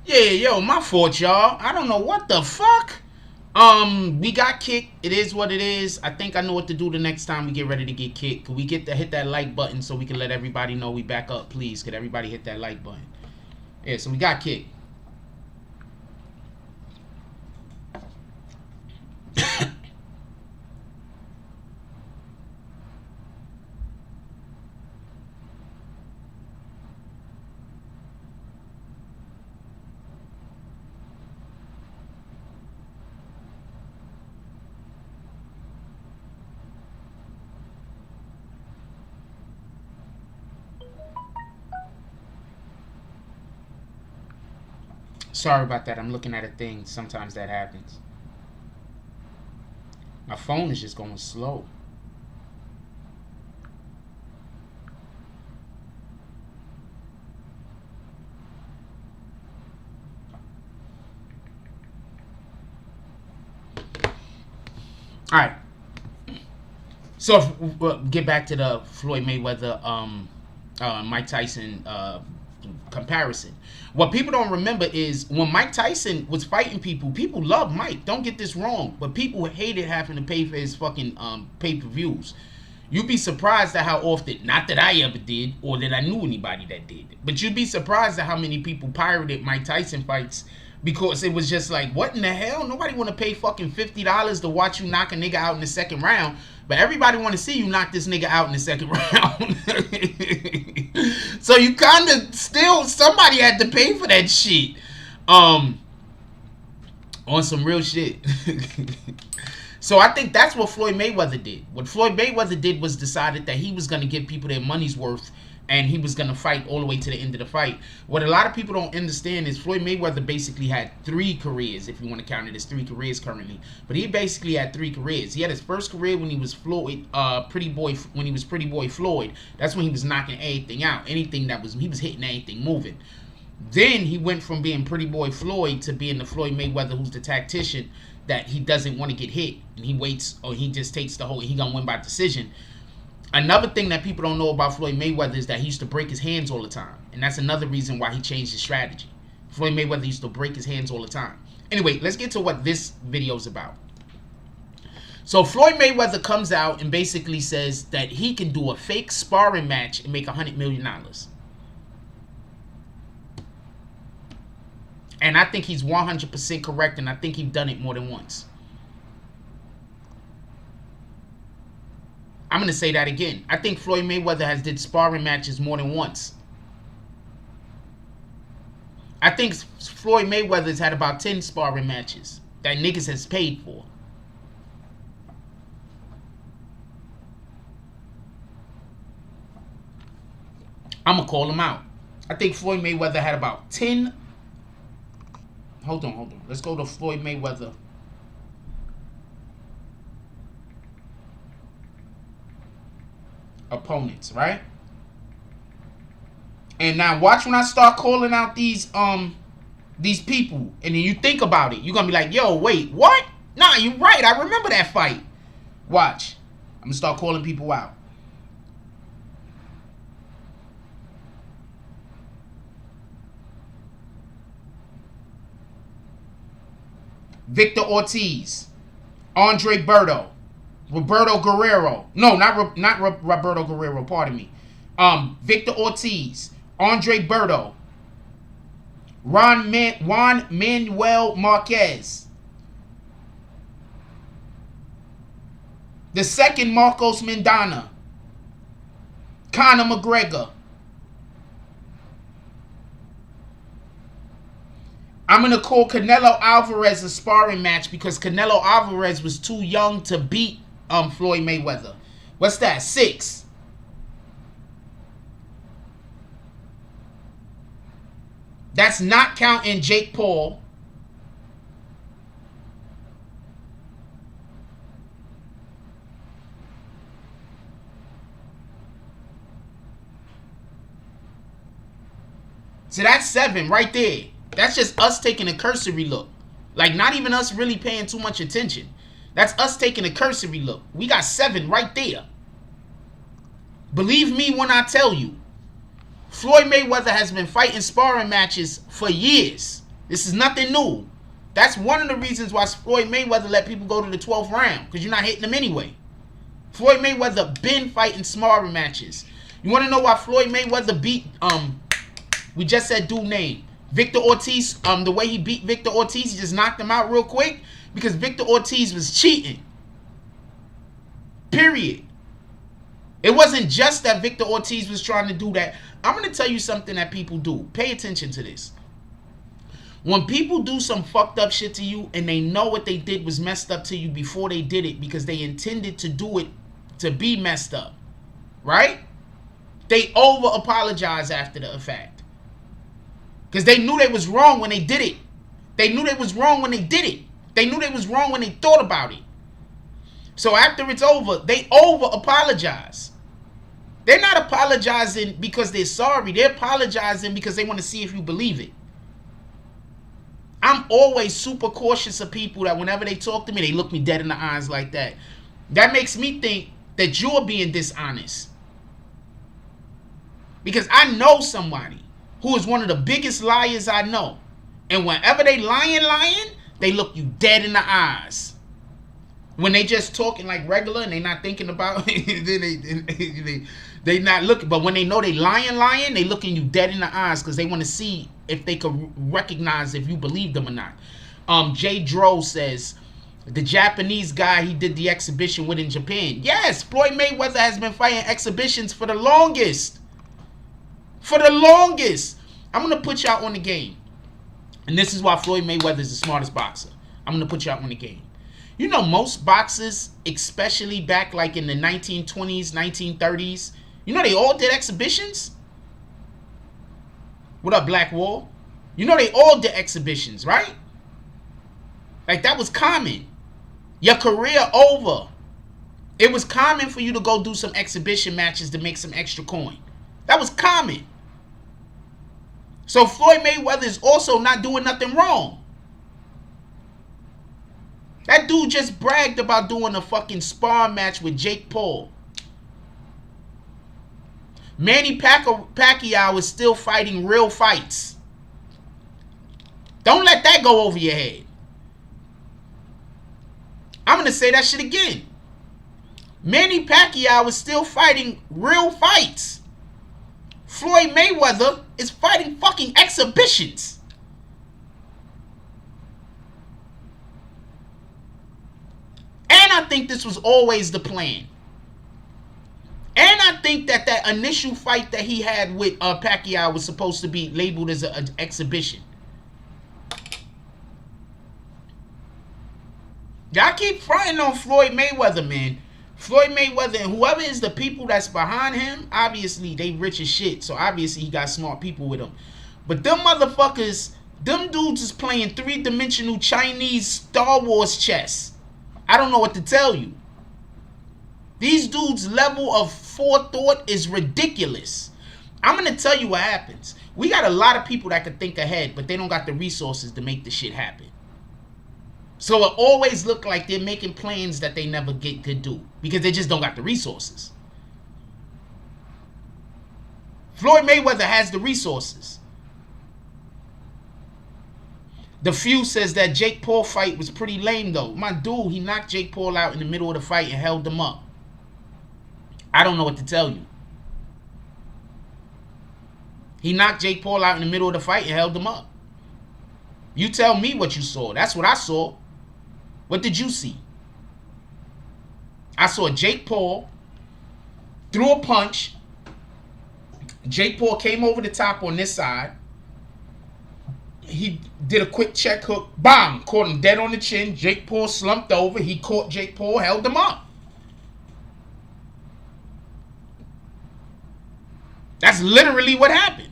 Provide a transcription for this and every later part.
Yeah, yo, my fault, y'all. I don't know what the fuck. We got kicked. It is what it is. I think I know what to do the next time we get ready to get kicked. Could we get to hit that like button so we can let everybody know we back up, please? Could everybody hit that like button? Yeah, so we got kicked. Sorry about that. I'm looking at a thing. Sometimes that happens. My phone is just going slow. All right. So get back to the Floyd Mayweather, Mike Tyson comparison. What people don't remember is when Mike Tyson was fighting people, people loved Mike. Don't get this wrong, but people hated having to pay for his fucking pay-per-views. You'd be surprised at how often, not that I ever did or that I knew anybody that did, but you'd be surprised at how many people pirated Mike Tyson fights because it was just like, what in the hell? Nobody want to pay fucking $50 to watch you knock a nigga out in the second round, but everybody want to see you knock this nigga out in the second round. So you kind of still, somebody had to pay for that shit. On some real shit. So I think that's what Floyd Mayweather did. What Floyd Mayweather did was decided that he was going to give people their money's worth and he was going to fight all the way to the end of the fight. What a lot of people don't understand is Floyd Mayweather basically had 3 careers, if you want to count it as 3 careers currently. But he basically had 3 careers. He had his first career when he was Floyd, Pretty Boy Floyd. That's when he was knocking everything out. Anything that was, he was hitting anything moving. Then he went from being Pretty Boy Floyd to being the Floyd Mayweather who's the tactician that he doesn't want to get hit. And he waits, or he just takes the whole, he going to win by decision. Another thing that people don't know about Floyd Mayweather is that he used to break his hands all the time. And that's another reason why he changed his strategy. Floyd Mayweather used to break his hands all the time. Anyway, let's get to what this video is about. So Floyd Mayweather comes out and basically says that he can do a fake sparring match and make $100 million. And I think he's 100% correct, and I think he's done it more than once. I'm going to say that again. I think Floyd Mayweather has did sparring matches more than once. I think Floyd Mayweather's had about 10 sparring matches that niggas has paid for. I'm going to call him out. I think Floyd Mayweather had about 10. Hold on. Let's go to Floyd Mayweather. Opponents, right? And now watch when I start calling out these people, and then you think about it, you're gonna be like, yo, wait, what? Nah, you're right, I remember that fight. Watch. I'm gonna start calling people out. Victor Ortiz, Andre Berto, Roberto Guerrero. No, not Roberto Guerrero, pardon me. Victor Ortiz, Andre Berto, Juan Manuel Marquez. The second Marcos Mendana. Conor McGregor. I'm going to call Canelo Alvarez a sparring match because Canelo Alvarez was too young to beat Floyd Mayweather. What's that? 6. That's not counting Jake Paul. So that's 7 right there. That's just us taking a cursory look. Like, not even us really paying too much attention. That's us taking a cursory look. We got 7 right there. Believe me when I tell you, Floyd Mayweather has been fighting sparring matches for years. This is nothing new. That's one of the reasons why Floyd Mayweather let people go to the 12th round, because you're not hitting them anyway. Floyd Mayweather been fighting sparring matches. You want to know why Floyd Mayweather beat, we just said dude name, Victor Ortiz, the way he beat Victor Ortiz, he just knocked him out real quick, because Victor Ortiz was cheating. Period. It wasn't just that Victor Ortiz was trying to do that. I'm going to tell you something that people do. Pay attention to this. When people do some fucked up shit to you and they know what they did was messed up to you before they did it because they intended to do it to be messed up, right? They over apologize after the fact. Because they knew they was wrong when they did it. They knew they was wrong when they did it. They knew they was wrong when they thought about it. So after it's over, they over apologize. They're not apologizing because they're sorry. They're apologizing because they want to see if you believe it. I'm always super cautious of people that whenever they talk to me, they look me dead in the eyes like that. That makes me think that you're being dishonest. Because I know somebody who is one of the biggest liars I know. And whenever they lying, they look you dead in the eyes. When they just talking like regular and they not thinking about it, they not looking. But when they know they lying, they looking you dead in the eyes because they want to see if they could recognize if you believe them or not. Jay Dro says, the Japanese guy he did the exhibition with in Japan. Yes, Floyd Mayweather has been fighting exhibitions for the longest. For the longest. I'm going to put y'all on the game. And this is why Floyd Mayweather is the smartest boxer. I'm going to put y'all on the game. You know, most boxers, especially back like in the 1920s, 1930s, you know they all did exhibitions? What up, Black Wall? You know they all did exhibitions, right? Like that was common. Your career over. It was common for you to go do some exhibition matches to make some extra coin. That was common. So Floyd Mayweather is also not doing nothing wrong. That dude just bragged about doing a fucking spar match with Jake Paul. Manny Pacquiao is still fighting real fights. Don't let that go over your head. I'm going to say that shit again. Manny Pacquiao is still fighting real fights. Floyd Mayweather is fighting fucking exhibitions. And I think this was always the plan. And I think that that initial fight that he had with Pacquiao was supposed to be labeled as an exhibition. Y'all keep fronting on Floyd Mayweather, man. Floyd Mayweather and whoever is the people that's behind him, obviously they rich as shit. So obviously he got smart people with him. But them motherfuckers, them dudes is playing three-dimensional Chinese Star Wars chess. I don't know what to tell you. These dudes' level of forethought is ridiculous. I'm going to tell you what happens. We got a lot of people that can think ahead, but they don't got the resources to make the shit happen. So it always look like they're making plans that they never could do because they just don't got the resources. Floyd Mayweather has the resources. The Few says that Jake Paul fight was pretty lame though. My dude, he knocked Jake Paul out in the middle of the fight and held him up. I don't know what to tell you. He knocked Jake Paul out in the middle of the fight and held him up. You tell me what you saw. That's what I saw. What did you see? I saw Jake Paul threw a punch. Jake Paul came over the top on this side. He did a quick check hook. Bang! Caught him dead on the chin. Jake Paul slumped over. He caught Jake Paul, held him up. That's literally what happened.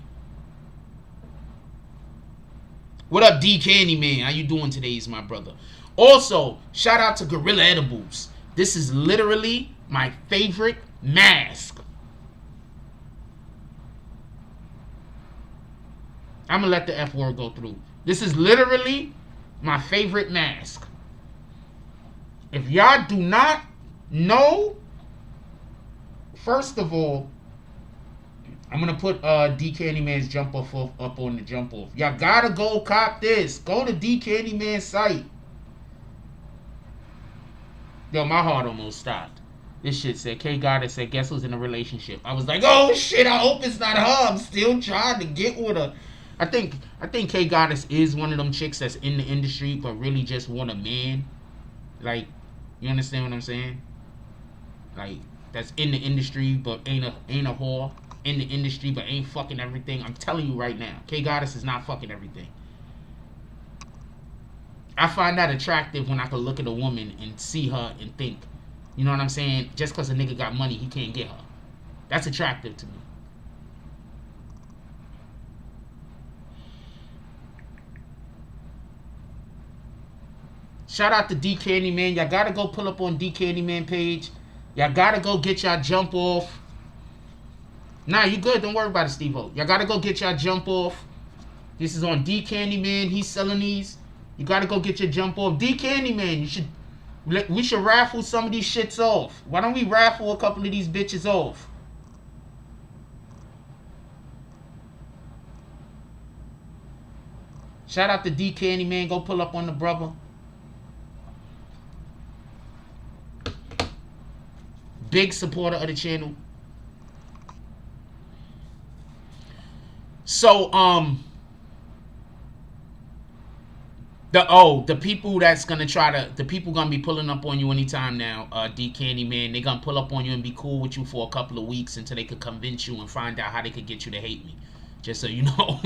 What up, D Candyman? How you doing today, my brother? Also, shout out to Gorilla Edibles. This is literally my favorite mask. I'm gonna let the F word go through. This is literally my favorite mask. If y'all do not know, first of all, I'm gonna put D Candyman's jump off up on the jump off. Y'all gotta go cop this. Go to D Candyman's site. Yo, my heart almost stopped. This shit said K Goddess said guess who's in a relationship. I was like, oh shit, I hope it's not her. I'm still trying to get with her. I think K Goddess is one of them chicks that's in the industry but really just want a man. Like, you understand what I'm saying? Like, that's in the industry but ain't a whore. In the industry but ain't fucking everything. I'm telling you right now, K Goddess is not fucking everything. I find that attractive when I can look at a woman and see her and think, you know what I'm saying? Just because a nigga got money, he can't get her. That's attractive to me. Shout out to D Candyman. Y'all gotta go pull up on D Candyman page. Y'all gotta go get y'all jump off. Nah, you good. Don't worry about it, Steve-O. Y'all gotta go get y'all jump off. This is on D Candyman. He's selling these. You gotta go get your jump off. D Candyman, we should raffle some of these shits off. Why don't we raffle a couple of these bitches off? Shout out to D Candyman. Go pull up on the brother. Big supporter of the channel. So, the people that's gonna the people gonna be pulling up on you anytime now, D Candyman, they gonna pull up on you and be cool with you for a couple of weeks until they could convince you and find out how they could get you to hate me. Just so you know.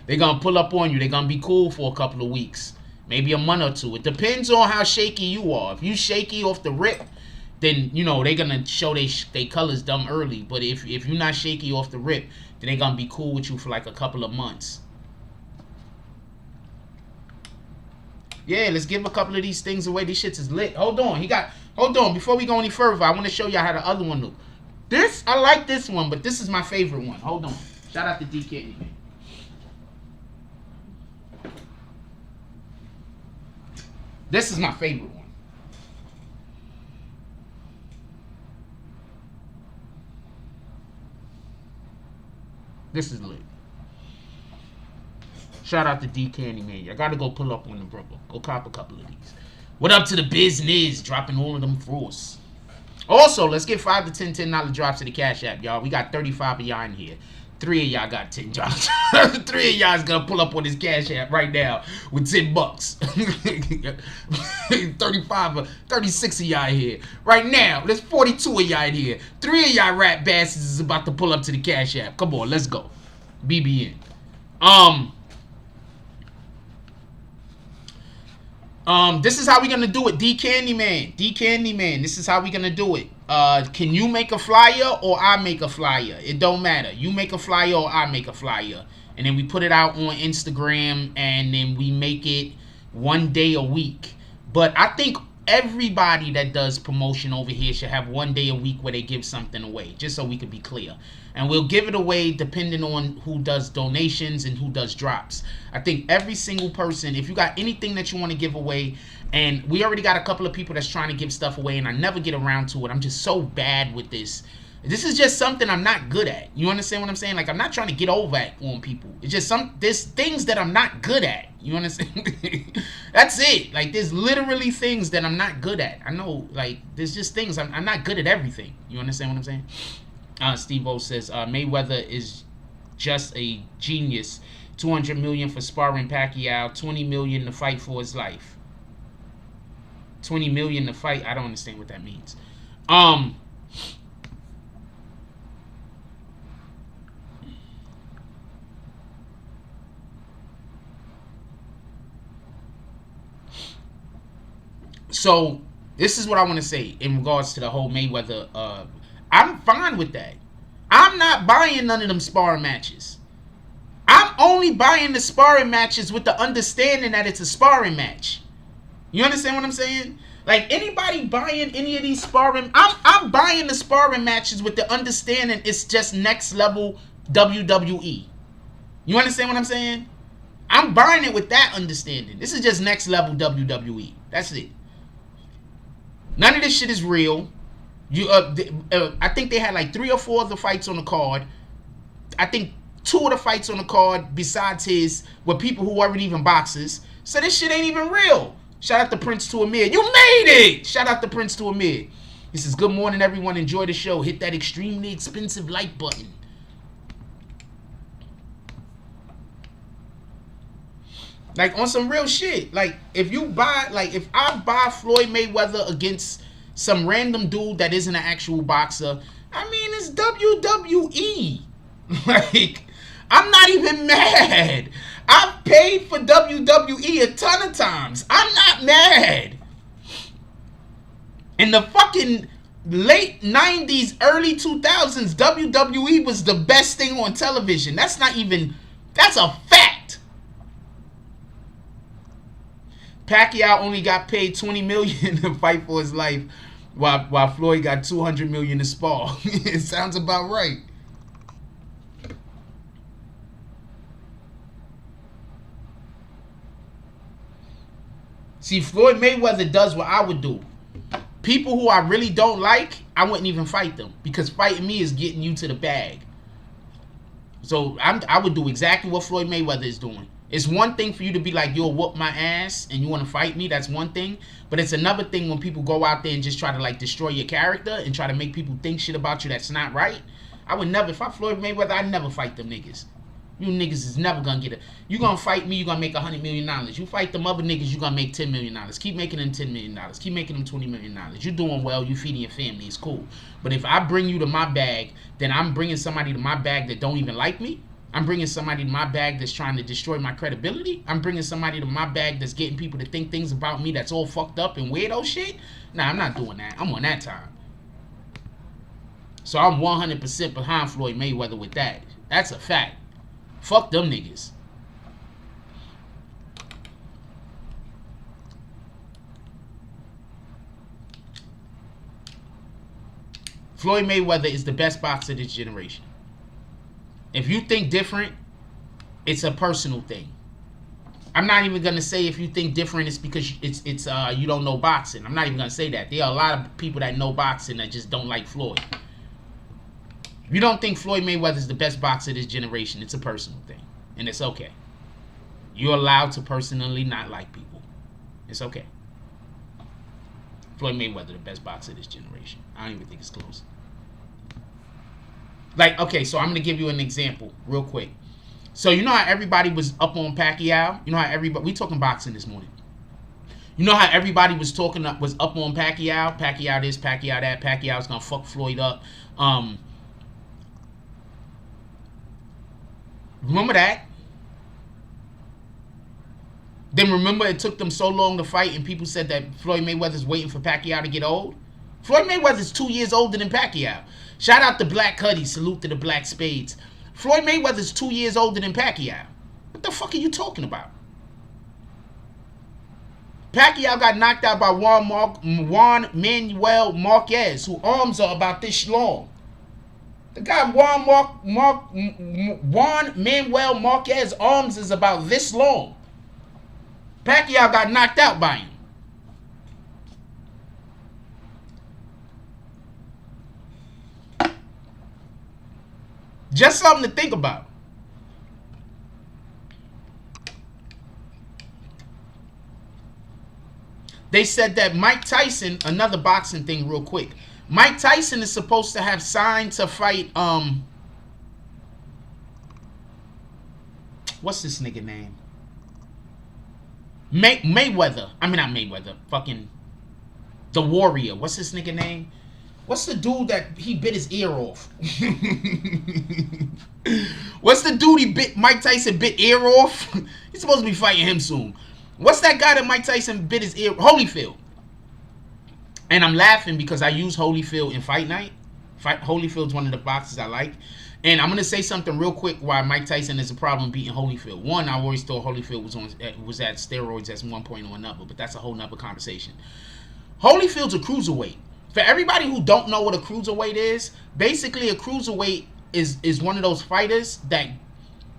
they gonna pull up on you. They gonna be cool for a couple of weeks. Maybe a month or two. It depends on how shaky you are. If you shaky off the rip, then, you know, they gonna show they colors dumb early. But if you're not shaky off the rip, then they gonna be cool with you for like a couple of months. Yeah, let's give a couple of these things away. These shits is lit. Hold on. Hold on. Before we go any further, I want to show y'all how the other one look. This, I like this one, but this is my favorite one. Hold on. Shout out to D Candyman. This is my favorite one. This is lit. Shout out to D Candyman. I gotta go pull up on the brother. Go cop a couple of these. What up to the business? Dropping all of them for us. Also, let's get 5 to 10 $10 drops to the Cash App, y'all. We got 35 of y'all in here. 3 of y'all got 10 drops. 3 of y'all is gonna pull up on this Cash App right now with $10. 36 of y'all here. Right now, there's 42 of y'all in here. 3 of y'all rat bastards is about to pull up to the Cash App. Come on, let's go. BBN. This is how we gonna do it. D Candyman. D Candyman. This is how we gonna do it. Can you make a flyer or I make a flyer? It don't matter. You make a flyer or I make a flyer. And then we put it out on Instagram and then we make it one day a week. But I think everybody that does promotion over here should have one day a week where they give something away, just so we could be clear. And we'll give it away depending on who does donations and who does drops. I think every single person, if you got anything that you want to give away, and we already got a couple of people that's trying to give stuff away, and I never get around to it. I'm just so bad with this. This is just something I'm not good at. You understand what I'm saying? Like, I'm not trying to get over on people. It's just there's things that I'm not good at. You understand? That's it. Like, there's literally things that I'm not good at. I know, like, there's just things. I'm not good at everything. You understand what I'm saying? Steve-O says, Mayweather is just a genius. 200 million for sparring Pacquiao. 20 million to fight for his life. 20 million to fight. I don't understand what that means. So this is what I want to say in regards to the whole Mayweather. I'm fine with that. I'm not buying none of them sparring matches. I'm only buying the sparring matches with the understanding that it's a sparring match. You understand what I'm saying? Like, anybody buying any of these sparring, I'm buying the sparring matches with the understanding it's just next level WWE. You understand what I'm saying? I'm buying it with that understanding. This is just next level WWE. That's it. None of this shit is real. I think they had like 3 or 4 of the fights on the card. I think 2 of the fights on the card besides his were people who weren't even boxers. So this shit ain't even real. Shout out to Prince to Amir. You made it! Shout out to Prince to Amir. He says, good morning, everyone. Enjoy the show. Hit that extremely expensive like button. Like, on some real shit. Like, if I buy Floyd Mayweather against some random dude that isn't an actual boxer, I mean, it's WWE. Like, I'm not even mad. I've paid for WWE a ton of times. I'm not mad. In the fucking late 90s, early 2000s, WWE was the best thing on television. That's a fact. Pacquiao only got paid $20 million to fight for his life, while Floyd got $200 million to spar. It sounds about right. See, Floyd Mayweather does what I would do. People who I really don't like, I wouldn't even fight them, because fighting me is getting you to the bag. So I would do exactly what Floyd Mayweather is doing. It's one thing for you to be like, you'll whoop my ass and you want to fight me. That's one thing. But it's another thing when people go out there and just try to like destroy your character and try to make people think shit about you that's not right. I would never, if I Floyd Mayweather, I'd never fight them niggas. You niggas is never gonna get it. You gonna fight me, you gonna make $100 million. You fight them other niggas, you gonna make $10 million. Keep making them $10 million. Keep making them $20 million. You doing well, you feeding your family, it's cool. But if I bring you to my bag, then I'm bringing somebody to my bag that don't even like me. I'm bringing somebody to my bag that's trying to destroy my credibility. I'm bringing somebody to my bag that's getting people to think things about me that's all fucked up and weirdo shit. Nah, I'm not doing that. I'm on that time. So I'm 100% behind Floyd Mayweather with that. That's a fact. Fuck them niggas. Floyd Mayweather is the best boxer of this generation. If you think different, it's a personal thing. I'm not even gonna say if you think different, it's because it's you don't know boxing. I'm not even gonna say that. There are a lot of people that know boxing that just don't like Floyd. If you don't think Floyd Mayweather is the best boxer of this generation, it's a personal thing, and it's okay. You're allowed to personally not like people. It's okay. Floyd Mayweather, the best boxer of this generation. I don't even think it's close. Like, okay, so I'm going to give you an example real quick. So you know how everybody was up on Pacquiao? You know how everybody, we talking boxing this morning. You know how everybody was up on Pacquiao? Pacquiao this, Pacquiao that, Pacquiao's going to fuck Floyd up. Remember that? Then remember it took them so long to fight and people said that Floyd Mayweather's waiting for Pacquiao to get old? Floyd Mayweather's 2 years older than Pacquiao. Shout out to Black Cuddy. Salute to the Black Spades. Floyd Mayweather's 2 years older than Pacquiao. What the fuck are you talking about? Pacquiao got knocked out by Juan Manuel Marquez, whose arms are about this long. The guy Juan Manuel Marquez's arms is about this long. Pacquiao got knocked out by him. Just something to think about. They said that Mike Tyson, another boxing thing real quick. Mike Tyson is supposed to have signed to fight, what's this nigga name? Mayweather. I mean, not Mayweather. Fucking The Warrior. What's this nigga name? What's the dude that he bit his ear off? What's the dude Mike Tyson bit ear off? He's supposed to be fighting him soon. What's that guy that Mike Tyson bit his ear? Holyfield. And I'm laughing because I use Holyfield in Fight Night. Holyfield's one of the boxers I like. And I'm gonna say something real quick why Mike Tyson has a problem beating Holyfield. One, I always thought Holyfield was at steroids at one point or another, but that's a whole nother conversation. Holyfield's a cruiserweight. For everybody who don't know what a cruiserweight is, basically a cruiserweight is one of those fighters that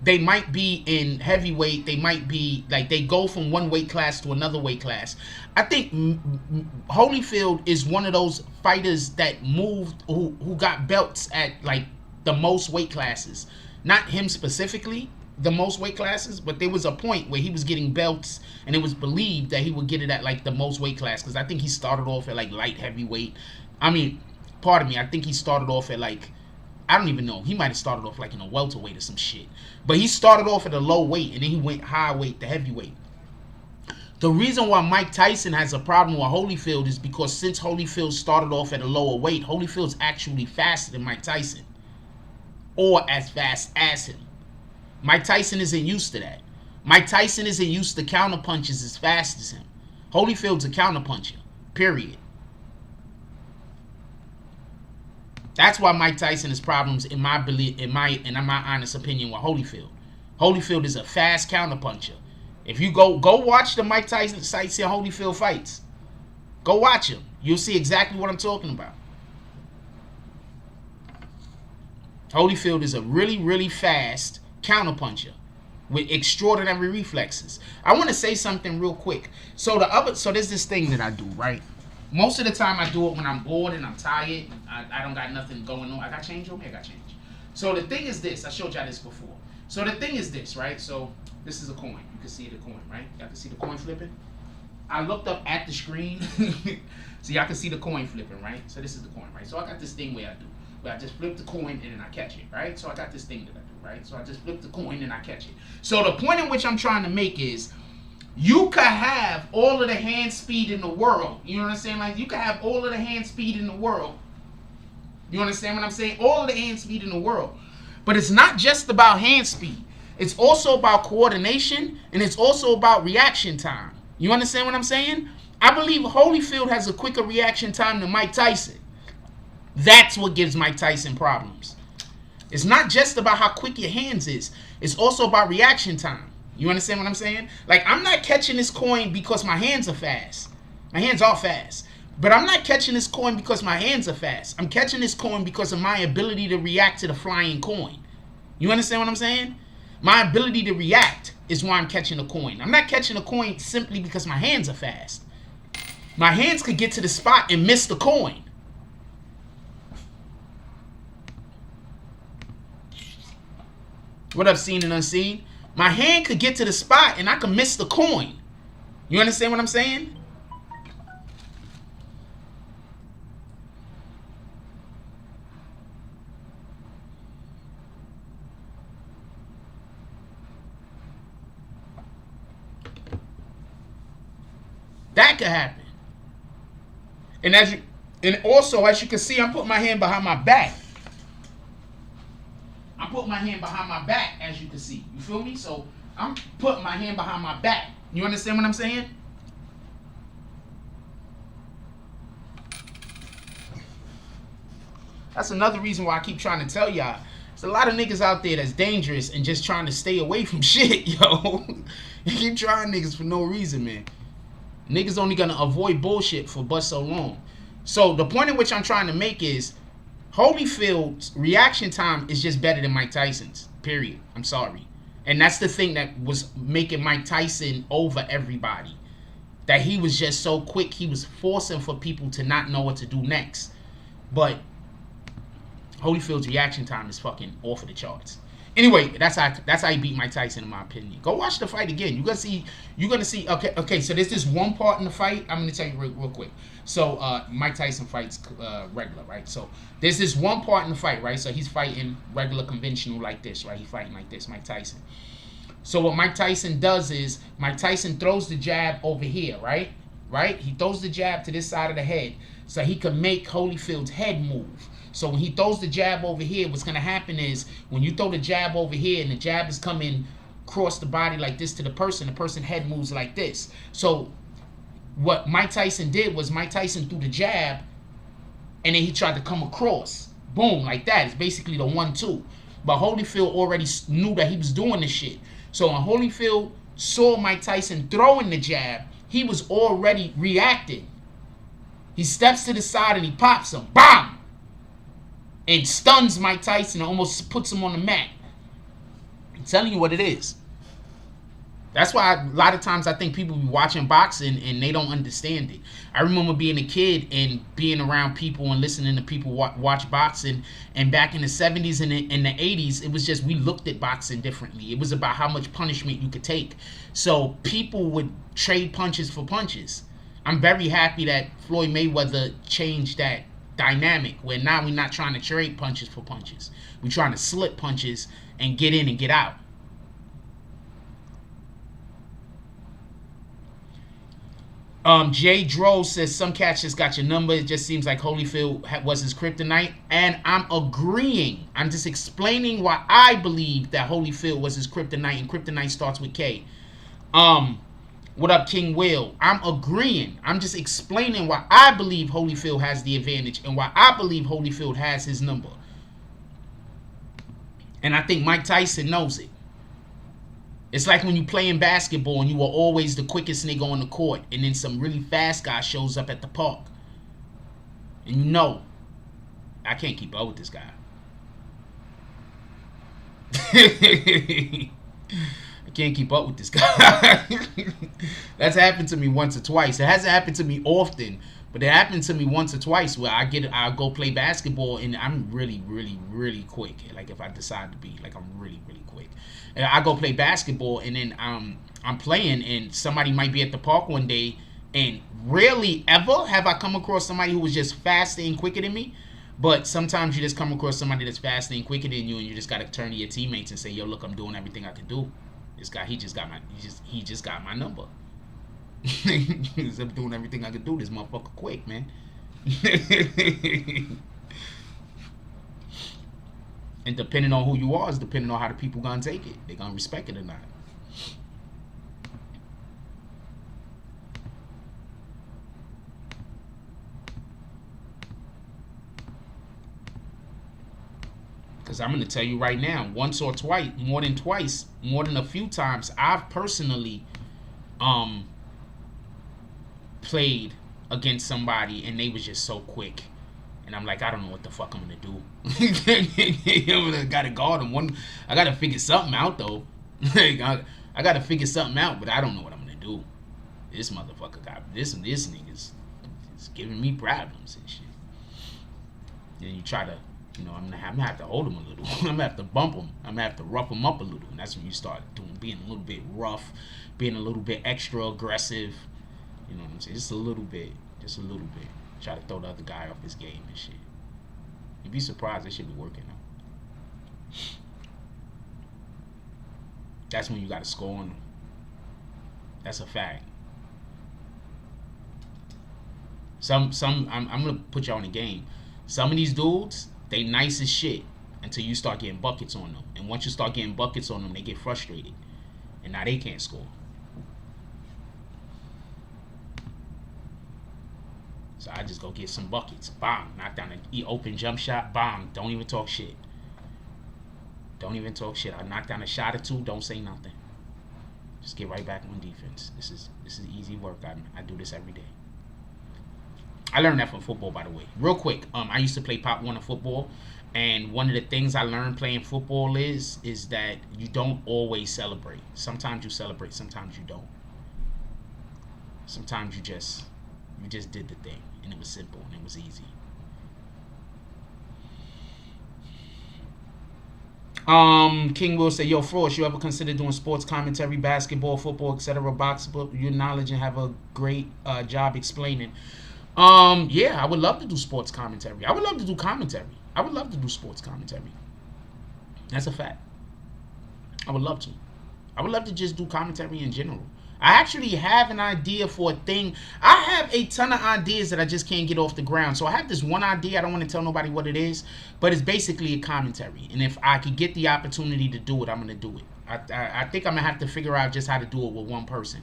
they might be in heavyweight. They might be like they go from one weight class to another weight class. I think Holyfield is one of those fighters that moved who got belts at like the most weight classes. Not him specifically, the most weight classes, but there was a point where he was getting belts and it was believed that he would get it at like the most weight class, because I think he started off at like light heavyweight. I mean, pardon me, I think he started off at like, I don't even know, he might have started off like in a welterweight or some shit, but he started off at a low weight and then he went high weight to heavyweight. The reason why Mike Tyson has a problem with Holyfield is because since Holyfield started off at a lower weight, Holyfield's actually faster than Mike Tyson, or as fast as him. Mike Tyson isn't used to that. Mike Tyson isn't used to counter punches as fast as him. Holyfield's a counter puncher, period. That's why Mike Tyson has problems in my honest opinion with Holyfield. Holyfield is a fast counter puncher. If you go watch the Mike Tyson sites and Holyfield fights, go watch him. You'll see exactly what I'm talking about. Holyfield is a really, really fast counterpuncher with extraordinary reflexes. I want to say something real quick. So there's this thing that I do, right? Most of the time I do it when I'm bored and I'm tired. I don't got nothing going on. I got change on me? I got change. So the thing is this. I showed y'all this before. So the thing is this, right? So this is a coin. You can see the coin, right? Y'all can see the coin flipping? I looked up at the screen. So y'all can see the coin flipping, right? So this is the coin, right? So I got this thing where I do. But I just flip the coin and then I catch it, right? So I got this thing that I do, right? So I just flip the coin and I catch it. So the point in which I'm trying to make is, you could have all of the hand speed in the world. You know what I'm saying? Like, you could have all of the hand speed in the world. You understand what I'm saying? All of the hand speed in the world. But it's not just about hand speed. It's also about coordination, and it's also about reaction time. You understand what I'm saying? I believe Holyfield has a quicker reaction time than Mike Tyson. That's what gives Mike Tyson problems. It's not just about how quick your hands is. It's also about reaction time. You understand what I'm saying? Like, I'm not catching this coin because my hands are fast. My hands are fast. But I'm not catching this coin because my hands are fast. I'm catching this coin because of my ability to react to the flying coin. You understand what I'm saying? My ability to react is why I'm catching a coin. I'm not catching a coin simply because my hands are fast. My hands could get to the spot and miss the coin. What up, seen and unseen? My hand could get to the spot and I could miss the coin. You understand what I'm saying? That could happen. And also, as you can see, I'm putting my hand behind my back. I'm putting my hand behind my back, as you can see. You feel me? So I'm putting my hand behind my back. You understand what I'm saying? That's another reason why I keep trying to tell y'all. There's a lot of niggas out there that's dangerous and just trying to stay away from shit, yo. You keep trying niggas for no reason, man. Niggas only gonna avoid bullshit for but so long. So the point in which I'm trying to make is, Holyfield's reaction time is just better than Mike Tyson's, period. I'm sorry. And that's the thing that was making Mike Tyson over everybody. That he was just so quick, he was forcing for people to not know what to do next. But Holyfield's reaction time is fucking off of the charts. Anyway, that's how he beat Mike Tyson, in my opinion. Go watch the fight again. You're gonna see. Okay. So there's this one part in the fight. I'm gonna tell you real quick. So Mike Tyson fights regular, right? So there's this one part in the fight, right? So he's fighting regular, conventional like this, right? He's fighting like this, Mike Tyson. So what Mike Tyson does is, Mike Tyson throws the jab over here, right? Right? He throws the jab to this side of the head so he can make Holyfield's head move. So when he throws the jab over here, what's going to happen is, when you throw the jab over here and the jab is coming across the body like this to the person head moves like this. So what Mike Tyson did was, Mike Tyson threw the jab and then he tried to come across. Boom, like that. It's basically the 1-2. But Holyfield already knew that he was doing this shit. So when Holyfield saw Mike Tyson throwing the jab, he was already reacting. He steps to the side and he pops him. BAM! And stuns Mike Tyson and almost puts him on the mat. I'm telling you what it is. That's why a lot of times I think people be watching boxing and they don't understand it. I remember being a kid and being around people and listening to people watch boxing. And back in the 70s and in the 80s, it was just we looked at boxing differently. It was about how much punishment you could take. So people would trade punches for punches. I'm very happy that Floyd Mayweather changed that dynamic where now we're not trying to trade punches for punches. We're trying to slip punches and get in and get out. Jay Dro says some cats just got your number. It just seems like Holyfield was his kryptonite, and I'm agreeing. I'm just explaining why I believe that Holyfield was his kryptonite, and kryptonite starts with K. What up, King Will? I'm agreeing. I'm just explaining why I believe Holyfield has the advantage and why I believe Holyfield has his number. And I think Mike Tyson knows it. It's like when you play in basketball and you are always the quickest nigga on the court, and then some really fast guy shows up at the park. And you know, I can't keep up with this guy. I can't keep up with this guy. That's happened to me once or twice. It hasn't happened to me often, but it happened to me once or twice where I'll go play basketball and I'm really, really, really quick. Like if I decide to be, like I'm really, really quick. And I go play basketball and then I'm playing and somebody might be at the park one day, and rarely ever have I come across somebody who was just faster and quicker than me. But sometimes you just come across somebody that's faster and quicker than you, and you just gotta turn to your teammates and say, "Yo, look, I'm doing everything I can do. This guy, he just got my number. I'm doing everything I can do. This motherfucker quick, man." And depending on who you are is depending on how the people gonna take it. They gonna respect it or not. Because I'm gonna tell you right now, once or twice, more than twice, more than a few times, I've personally played against somebody and they was just so quick. And I'm like, I don't know what the fuck I'm gonna do. I gotta guard him. I gotta figure something out though. I gotta figure something out, but I don't know what I'm gonna do. This motherfucker got this nigga's giving me problems and shit. Then you try to, I'm gonna have to hold him a little. I'm gonna have to bump him. I'm gonna have to rough him up a little. And that's when you start being a little bit rough, being a little bit extra aggressive. You know what I'm saying? Just a little bit. Try to throw the other guy off his game and shit. You'd be surprised that shit be working though. That's when you gotta score on them. That's a fact. I'm gonna put y'all in the game. Some of these dudes, they nice as shit until you start getting buckets on them. And once you start getting buckets on them, they get frustrated. And now they can't score. So I just go get some buckets. Bang. Knock down an open jump shot. Bang. Don't even talk shit. Don't even talk shit. I knock down a shot or two. Don't say nothing. Just get right back on defense. This is easy work. I do this every day. I learned that from football, by the way. Real quick. I used to play Pop Warner football. And one of the things I learned playing football is that you don't always celebrate. Sometimes you celebrate. Sometimes you don't. Sometimes you just did the thing. And it was simple and it was easy. King Will say, "Yo, Frost, you ever consider doing sports commentary, basketball, football, etc., boxing? Your knowledge and have a great job explaining." Yeah, I would love to do sports commentary. I would love to do commentary. I would love to do sports commentary. That's a fact. I would love to. I would love to just do commentary in general. I actually have an idea for a thing. I have a ton of ideas that I just can't get off the ground. So I have this one idea. I don't want to tell nobody what it is, but it's basically a commentary. And if I could get the opportunity to do it, I'm going to do it. I think I'm going to have to figure out just how to do it with one person.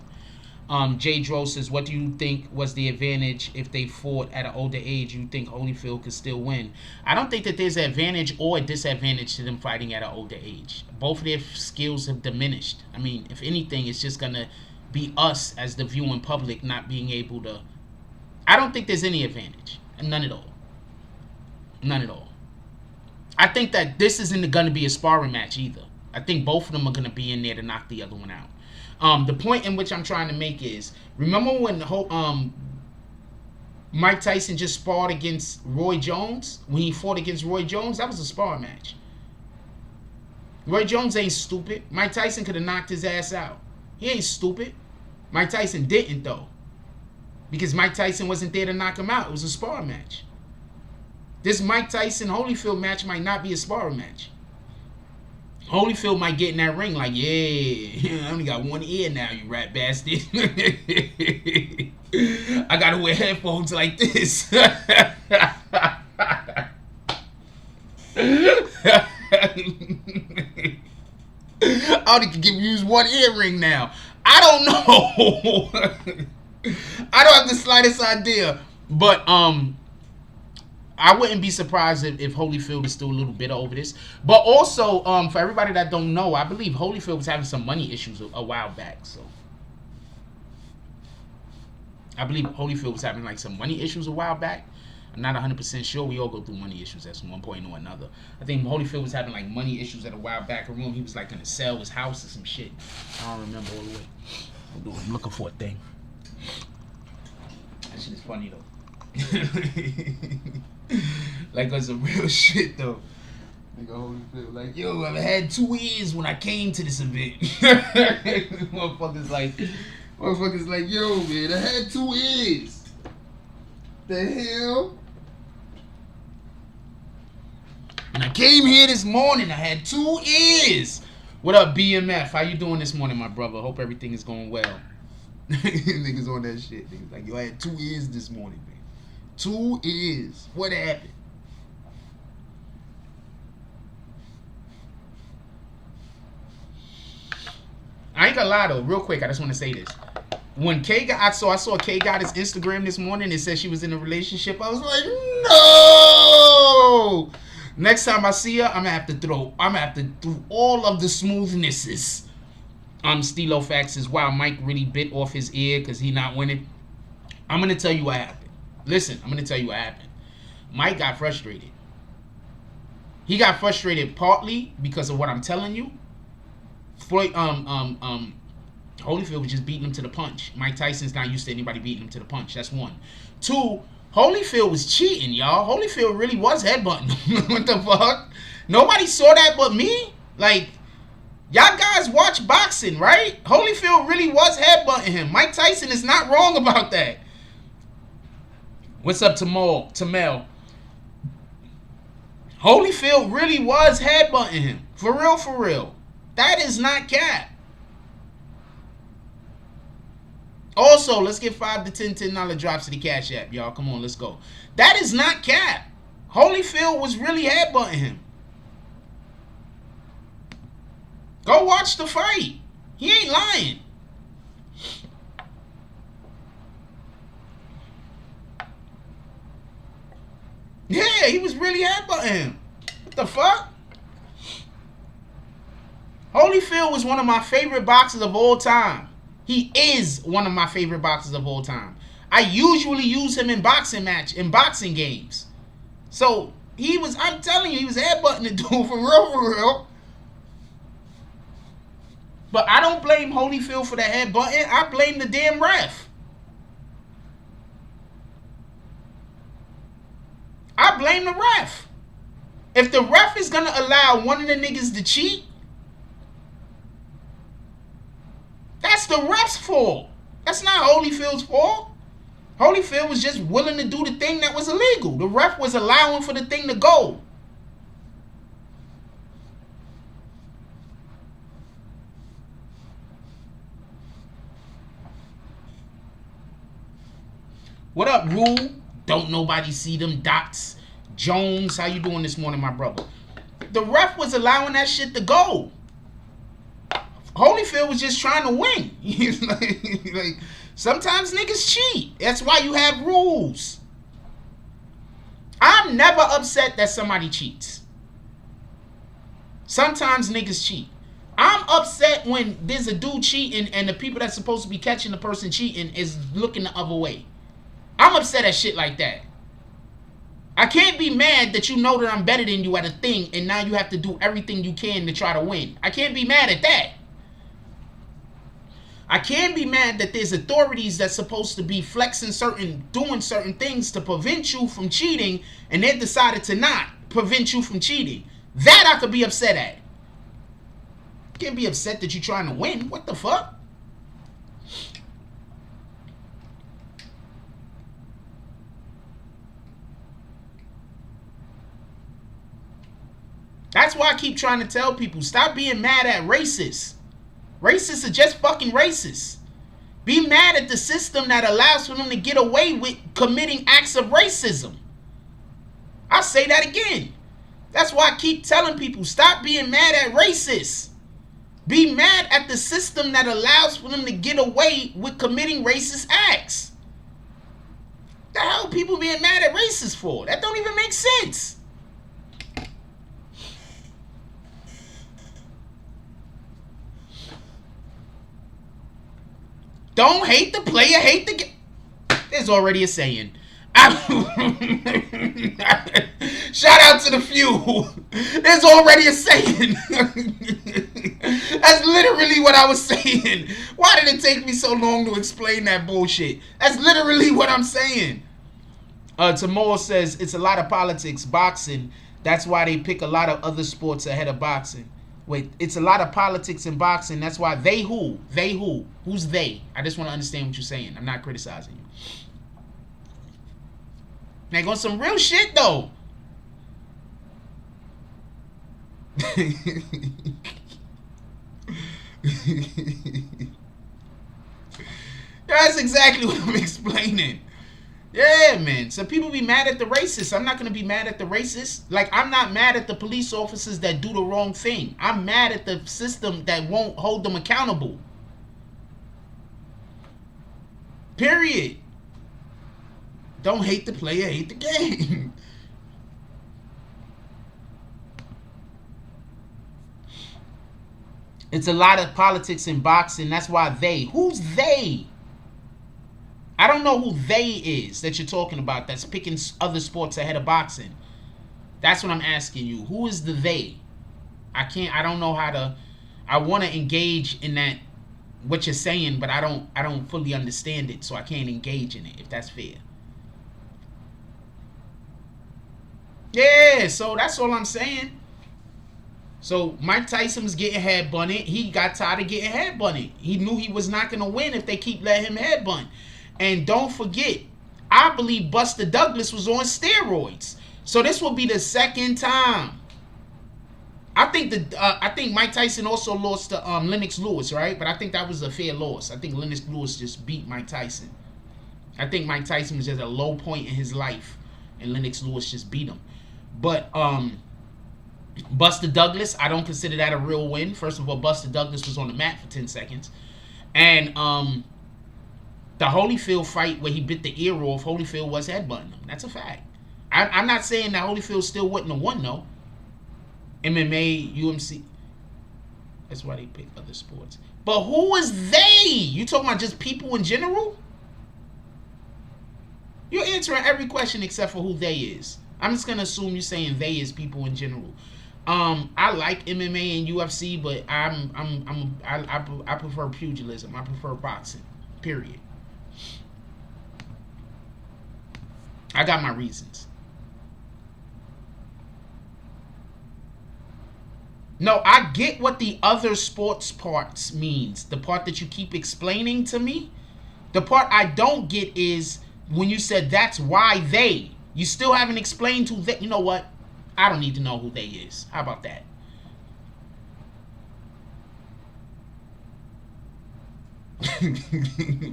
Jay Dro says, what do you think was the advantage if they fought at an older age? You think Holyfield could still win? I don't think that there's an advantage or a disadvantage to them fighting at an older age. Both of their skills have diminished. I mean, if anything, it's just going to be us as the viewing public not being able to... I don't think there's any advantage. None at all. None at all. I think that this isn't going to be a sparring match either. I think both of them are going to be in there to knock the other one out. The point in which I'm trying to make is, remember when Mike Tyson just sparred against Roy Jones? When he fought against Roy Jones, that was a sparring match. Roy Jones ain't stupid. Mike Tyson could have knocked his ass out. He ain't stupid. Mike Tyson didn't, though. Because Mike Tyson wasn't there to knock him out. It was a sparring match. This Mike Tyson-Holyfield match might not be a sparring match. Holyfield might get in that ring like, yeah, I only got one ear now, you rat bastard. I gotta wear headphones like this. I only can use one earring now. I don't know. I don't have the slightest idea. But I wouldn't be surprised if Holyfield is still a little bitter over this. But also, for everybody that don't know, I believe Holyfield was having some money issues a while back. So I believe Holyfield was having like some money issues a while back. I'm not 100% sure. We all go through money issues at one point or another. I think Holyfield was having like money issues at a while back. Remember, he was like going to sell his house or some shit. I don't remember all the way. I'm looking for a thing. That shit is funny though. Like on some real shit though. Like, yo, I had 2 ears when I came to this event. Motherfuckers like, yo, man, I had 2 ears. The hell? When I came here this morning, I had 2 ears. What up, BMF? How you doing this morning, my brother? Hope everything is going well. Niggas on that shit. Niggas like, yo, I had 2 ears this morning, man. 2 ears. What happened? I ain't gonna lie though, real quick, I just want to say this. When Kay got, I saw Kay got his Instagram this morning. It said she was in a relationship. I was like, no. Next time I see her, I'm gonna have to do all of the smoothnesses. Stilo facts is wow, Mike really bit off his ear because he not winning. I'm gonna tell you what happened. Listen, I'm gonna tell you what happened. Mike got frustrated. He got frustrated partly because of what I'm telling you. Floyd, Holyfield was just beating him to the punch. Mike Tyson's not used to anybody beating him to the punch. That's 1. 2, Holyfield was cheating, y'all. Holyfield really was headbutting him. What the fuck? Nobody saw that but me? Like, y'all guys watch boxing, right? Holyfield really was headbutting him. Mike Tyson is not wrong about that. What's up, Tamel? Holyfield really was headbutting him. For real, for real. That is not cap. Also, let's get 5 to 10 $10 drops to the Cash App, y'all. Come on, let's go. That is not cap. Holyfield was really headbutting him. Go watch the fight. He ain't lying. Yeah, he was really headbutting him. What the fuck? Holyfield was one of my favorite boxers of all time. He is one of my favorite boxers of all time. I usually use him in boxing games. So he was, I'm telling you, he was headbutting the dude for real. But I don't blame Holyfield for the headbutting. I blame the damn ref. I blame the ref. If the ref is gonna allow one of the niggas to cheat, that's the ref's fault. That's not Holyfield's fault. Holyfield was just willing to do the thing that was illegal. The ref was allowing for the thing to go. What up, Rule? Don't nobody see them dots. Jones, how you doing this morning, my brother? The ref was allowing that shit to go. Holyfield was just trying to win. like, sometimes niggas cheat. That's why you have rules. I'm never upset that somebody cheats. Sometimes niggas cheat. I'm upset when there's a dude cheating and the people that's supposed to be catching the person cheating is looking the other way. I'm upset at shit like that. I can't be mad that you know that I'm better than you at a thing and now you have to do everything you can to try to win. I can't be mad at that. I can't be mad that there's authorities that's supposed to be doing certain things to prevent you from cheating and they decided to not prevent you from cheating. That I could be upset at. Can't be upset that you're trying to win. What the fuck? That's why I keep trying to tell people, stop being mad at racists. Racists are just fucking racists. Be mad at the system that allows for them to get away with committing acts of racism. I'll say that again. That's why I keep telling people, stop being mad at racists. Be mad at the system that allows for them to get away with committing racist acts. The hell are people being mad at racists for? That don't even make sense. Don't hate the player, hate the game. There's already a saying. Shout out to the few. There's already a saying. That's literally what I was saying. Why did it take me so long to explain that bullshit? That's literally what I'm saying. Tamor says it's a lot of politics, boxing. That's why they pick a lot of other sports ahead of boxing. Wait, it's a lot of politics in boxing. That's why they who? They who? Who's they? I just want to understand what you're saying. I'm not criticizing you. They on some real shit though. That's exactly what I'm explaining. Yeah, man. So people be mad at the racists. I'm not going to be mad at the racists. Like, I'm not mad at the police officers that do the wrong thing. I'm mad at the system that won't hold them accountable. Period. Don't hate the player, hate the game. It's a lot of politics in boxing. That's why they. Who's they? I don't know who they is that you're talking about that's picking other sports ahead of boxing. That's what I'm asking you. Who is the they? I don't know how to. I want to engage in that, what you're saying, but I don't fully understand it, so I can't engage in it, if that's fair. Yeah, so that's all I'm saying. So Mike Tyson was getting headbutted. He got tired of getting headbutted. He knew he was not going to win if they keep letting him headbutt. And don't forget, I believe Buster Douglas was on steroids. So this will be the second time. I think Mike Tyson also lost to Lennox Lewis, right? But I think that was a fair loss. I think Lennox Lewis just beat Mike Tyson. I think Mike Tyson was at a low point in his life, and Lennox Lewis just beat him. But Buster Douglas, I don't consider that a real win. First of all, Buster Douglas was on the mat for 10 seconds. And the Holyfield fight where he bit the ear off, Holyfield was headbutting him. That's a fact. I'm not saying that Holyfield still wouldn't have won, though. MMA, UMC. That's why they pick other sports. But who is they? You talking about just people in general? You're answering every question except for who they is. I'm just going to assume you're saying they is people in general. I like MMA and UFC, but I prefer pugilism. I prefer boxing. Period. I got my reasons. No, I get what the other sports parts means. The part that you keep explaining to me. The part I don't get is when you said that's why they. You still haven't explained who they. You know what? I don't need to know who they is. How about that?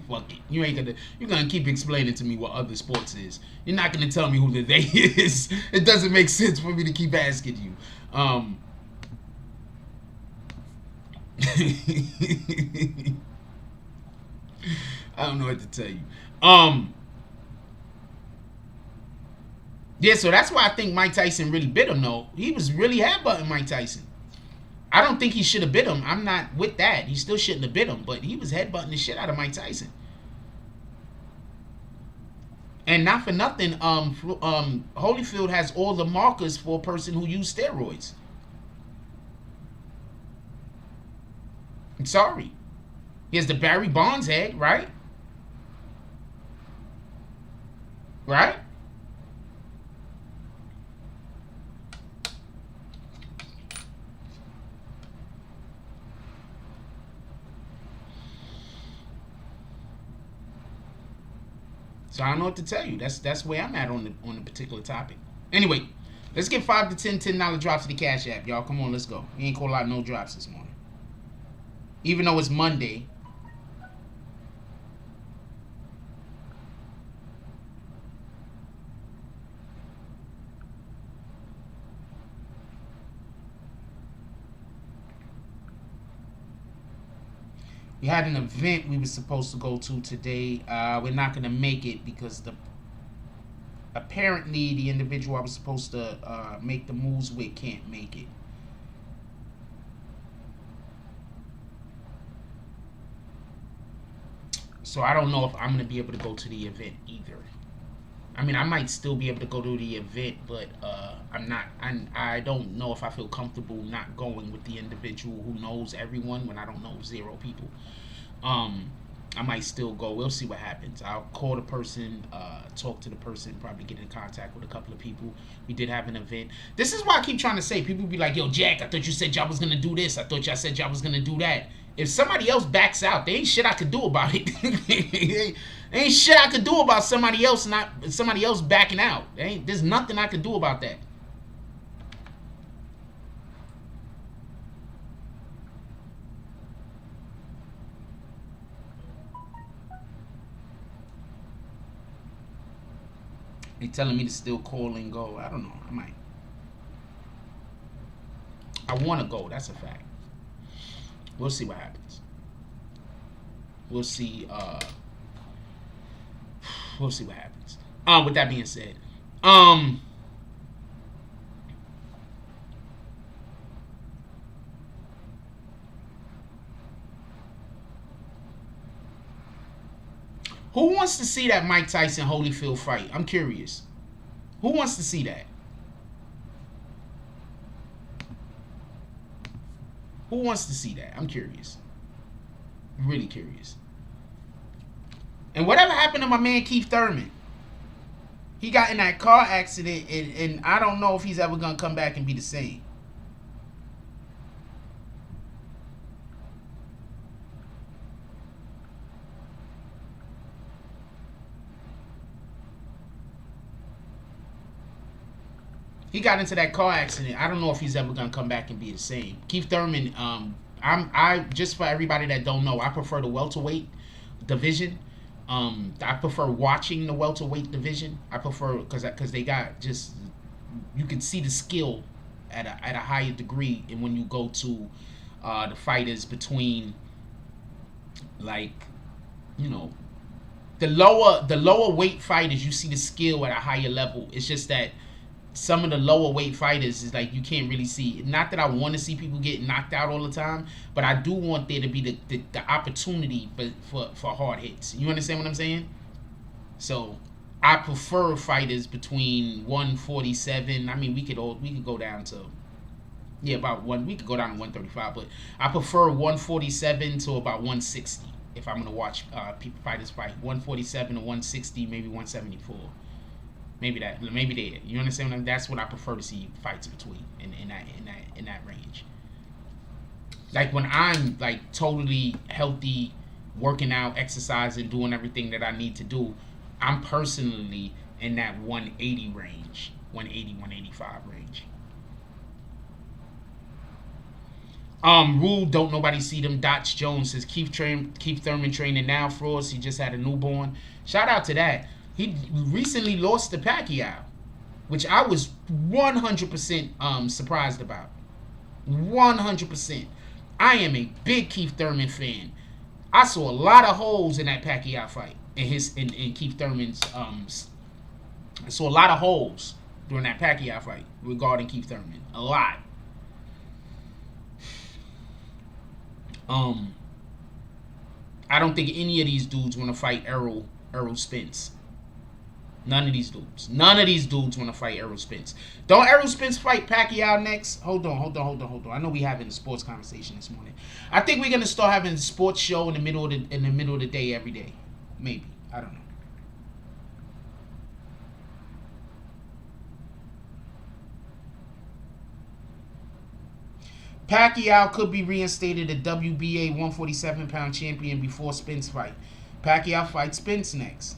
Fuck it. You're gonna keep explaining to me what other sports is. You're not gonna tell me who the they is. It doesn't make sense for me to keep asking you. I don't know what to tell you. Yeah, so that's why I think Mike Tyson really bit him, though. He was really headbutting Mike Tyson. I don't think he should have bit him. I'm not with that. He still shouldn't have bit him, but he was headbutting the shit out of Mike Tyson. And not for nothing, Holyfield has all the markers for a person who used steroids. I'm sorry. He has the Barry Bonds head, right? Right? So I don't know what to tell you. That's where I'm at on the particular topic. Anyway, let's get 5 to 10 $10 drops to the Cash App, y'all. Come on, let's go. We ain't call out no drops this morning, even though it's Monday. We had an event we were supposed to go to today. We're not going to make it because apparently the individual I was supposed to make the moves with can't make it. So I don't know if I'm going to be able to go to the event either. I mean, I might still be able to go to the event, but I don't know if I feel comfortable not going with the individual who knows everyone when I don't know 0 people. I might still go. We'll see what happens. I'll call the person, talk to the person, probably get in contact with a couple of people. We did have an event. This is why I keep trying to say, people be like, yo, Jack, I thought you said y'all was going to do this. I thought y'all said y'all was going to do that. If somebody else backs out, there ain't shit I could do about it. Ain't shit I could do about somebody else backing out. There's nothing I could do about that. They telling me to still call and go. I don't know. I might. I want to go. That's a fact. We'll see what happens. We'll see. We'll see what happens. With that being said, who wants to see that Mike Tyson Holyfield fight? I'm curious. Who wants to see that? Who wants to see that? I'm curious. I'm really curious. And whatever happened to my man Keith Thurman? He got in that car accident, and I don't know if he's ever going to come back and be the same. He got into that car accident. I don't know if he's ever gonna come back and be the same. Keith Thurman. I just for everybody that don't know, I prefer the welterweight division. I prefer watching the welterweight division. I prefer because they got just, you can see the skill at a higher degree, and when you go to the fighters between, like, you know, the lower weight fighters, you see the skill at a higher level. It's just that some of the lower weight fighters is like you can't really see. Not that I want to see people get knocked out all the time, but I do want there to be the opportunity for hard hits. You understand what I'm saying? So I prefer fighters between 147. I mean, we could go down to, yeah, we could go down to 135, but I prefer 147 to about 160 if I'm gonna watch fighters fight. 147 to 160, maybe 174. Maybe there. You understand what I mean? That's what I prefer to see fights between in that range. Like when I'm like totally healthy, working out, exercising, doing everything that I need to do, I'm personally in that 180 range, 180, 185 range. Rule, don't nobody see them. Dotch Jones says Keith Thurman training now for us. He just had a newborn. Shout out to that. He recently lost to Pacquiao, which I was 100% surprised about. 100%. I am a big Keith Thurman fan. I saw a lot of holes in that Pacquiao fight. In Keith Thurman's I saw a lot of holes during that Pacquiao fight regarding Keith Thurman. A lot. I don't think any of these dudes want to fight Errol Spence. None of these dudes. None of these dudes want to fight Errol Spence. Don't Errol Spence fight Pacquiao next? Hold on. I know we having a sports conversation this morning. I think we're gonna start having a sports show in the middle of the day every day. Maybe. I don't know. Pacquiao could be reinstated a WBA 147-pound champion before Spence fight. Pacquiao fights Spence next.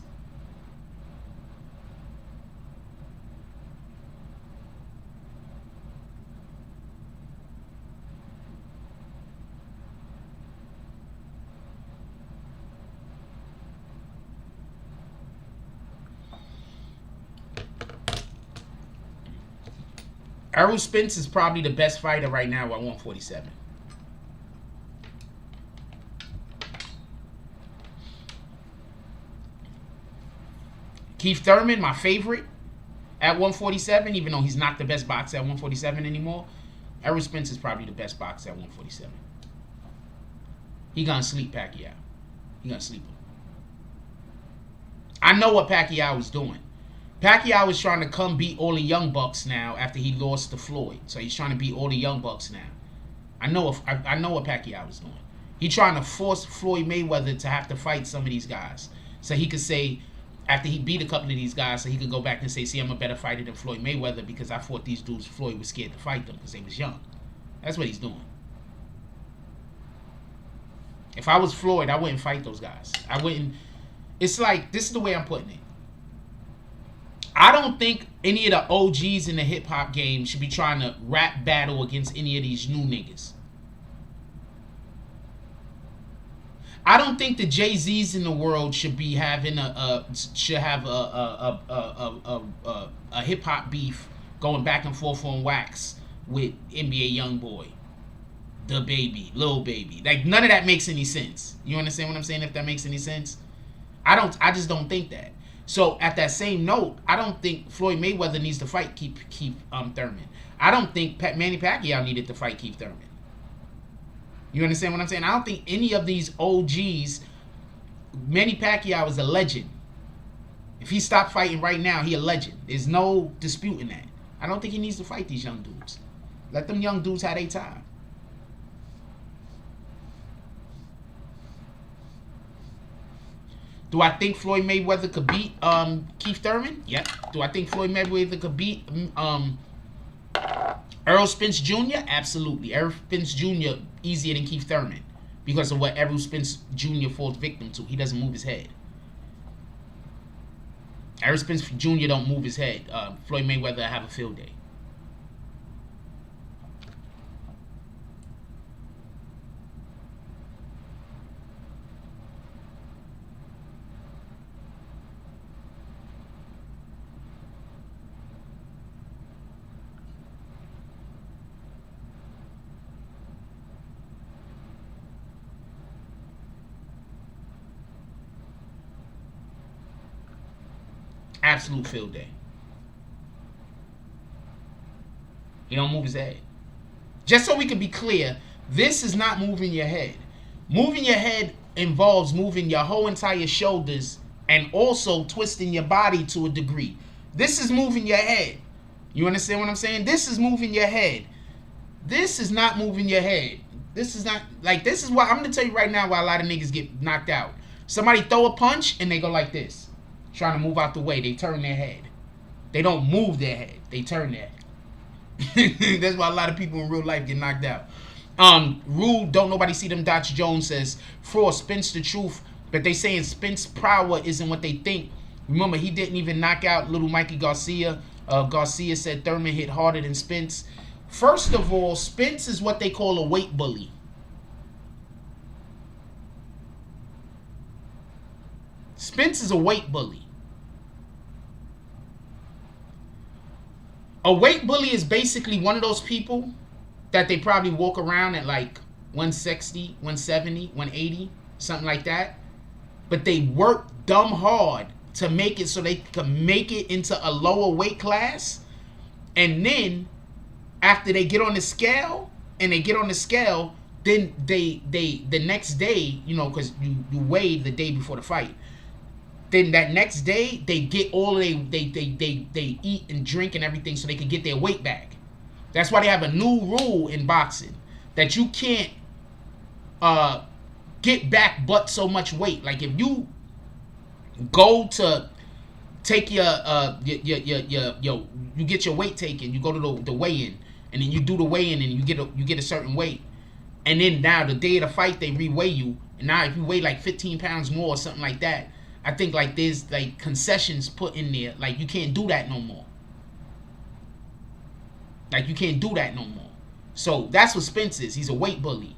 Errol Spence is probably the best fighter right now at 147. Keith Thurman, my favorite, at 147, even though he's not the best boxer at 147 anymore. Errol Spence is probably the best boxer at 147. He gonna sleep Pacquiao. He gonna sleep him. I know what Pacquiao was doing. Pacquiao is trying to come beat all the Young Bucks now after he lost to Floyd. So he's trying to beat all the Young Bucks now. I know what Pacquiao is doing. He's trying to force Floyd Mayweather to have to fight some of these guys. So he could say, after he beat a couple of these guys, so he could go back and say, see, I'm a better fighter than Floyd Mayweather because I fought these dudes. Floyd was scared to fight them because they was young. That's what he's doing. If I was Floyd, I wouldn't fight those guys. I wouldn't. It's like, this is the way I'm putting it. I don't think any of the OGs in the hip-hop game should be trying to rap battle against any of these new niggas. I don't think the Jay-Z's in the world should be having a hip-hop beef going back and forth on wax with NBA Youngboy, the baby, Lil Baby. Like, none of that makes any sense. You understand what I'm saying? If that makes any sense, I just don't think that. So at that same note, I don't think Floyd Mayweather needs to fight Keith Thurman. I don't think Manny Pacquiao needed to fight Keith Thurman. You understand what I'm saying? I don't think any of these OGs. Manny Pacquiao is a legend. If he stopped fighting right now, he a legend. There's no disputing that. I don't think he needs to fight these young dudes. Let them young dudes have their time. Do I think Floyd Mayweather could beat Keith Thurman? Yep. Do I think Floyd Mayweather could beat Errol Spence Jr.? Absolutely. Errol Spence Jr. easier than Keith Thurman because of what Errol Spence Jr. falls victim to. He doesn't move his head. Errol Spence Jr. don't move his head. Floyd Mayweather have a field day. Absolute field day. He don't move his head. Just so we can be clear, this is not moving your head. Moving your head involves moving your whole entire shoulders and also twisting your body to a degree. This is moving your head. You understand what I'm saying? This is moving your head. This is not moving your head. This is not, like, this is why, I'm going to tell you right now why a lot of niggas get knocked out. Somebody throw a punch and they go like this. Trying to move out the way. They turn their head. They don't move their head. They turn their head. That's why a lot of people in real life get knocked out. Rule, don't nobody see them Dutch Jones says, fraud, Spence the truth, but they saying Spence power isn't what they think. Remember, he didn't even knock out little Mikey Garcia. Garcia said Thurman hit harder than Spence. First of all, Spence is what they call a weight bully. Spence is a weight bully. A weight bully is basically one of those people that they probably walk around at like 160, 170, 180, something like that. But they work dumb hard to make it so they can make it into a lower weight class. And then after they get on the scale, then they the next day, you know, because you weigh the day before the fight. Then that next day they get all they eat and drink and everything so they can get their weight back. That's why they have a new rule in boxing that you can't get back but so much weight. Like if you go to take you get your weight taken, you go to the weigh-in, and then you do the weigh-in and you get a certain weight, and then now the day of the fight they reweigh you, and now if you weigh like 15 pounds more or something like that, I think like there's like concessions put in there, like you can't do that no more. Like you can't do that no more. So that's what Spence is. He's a weight bully.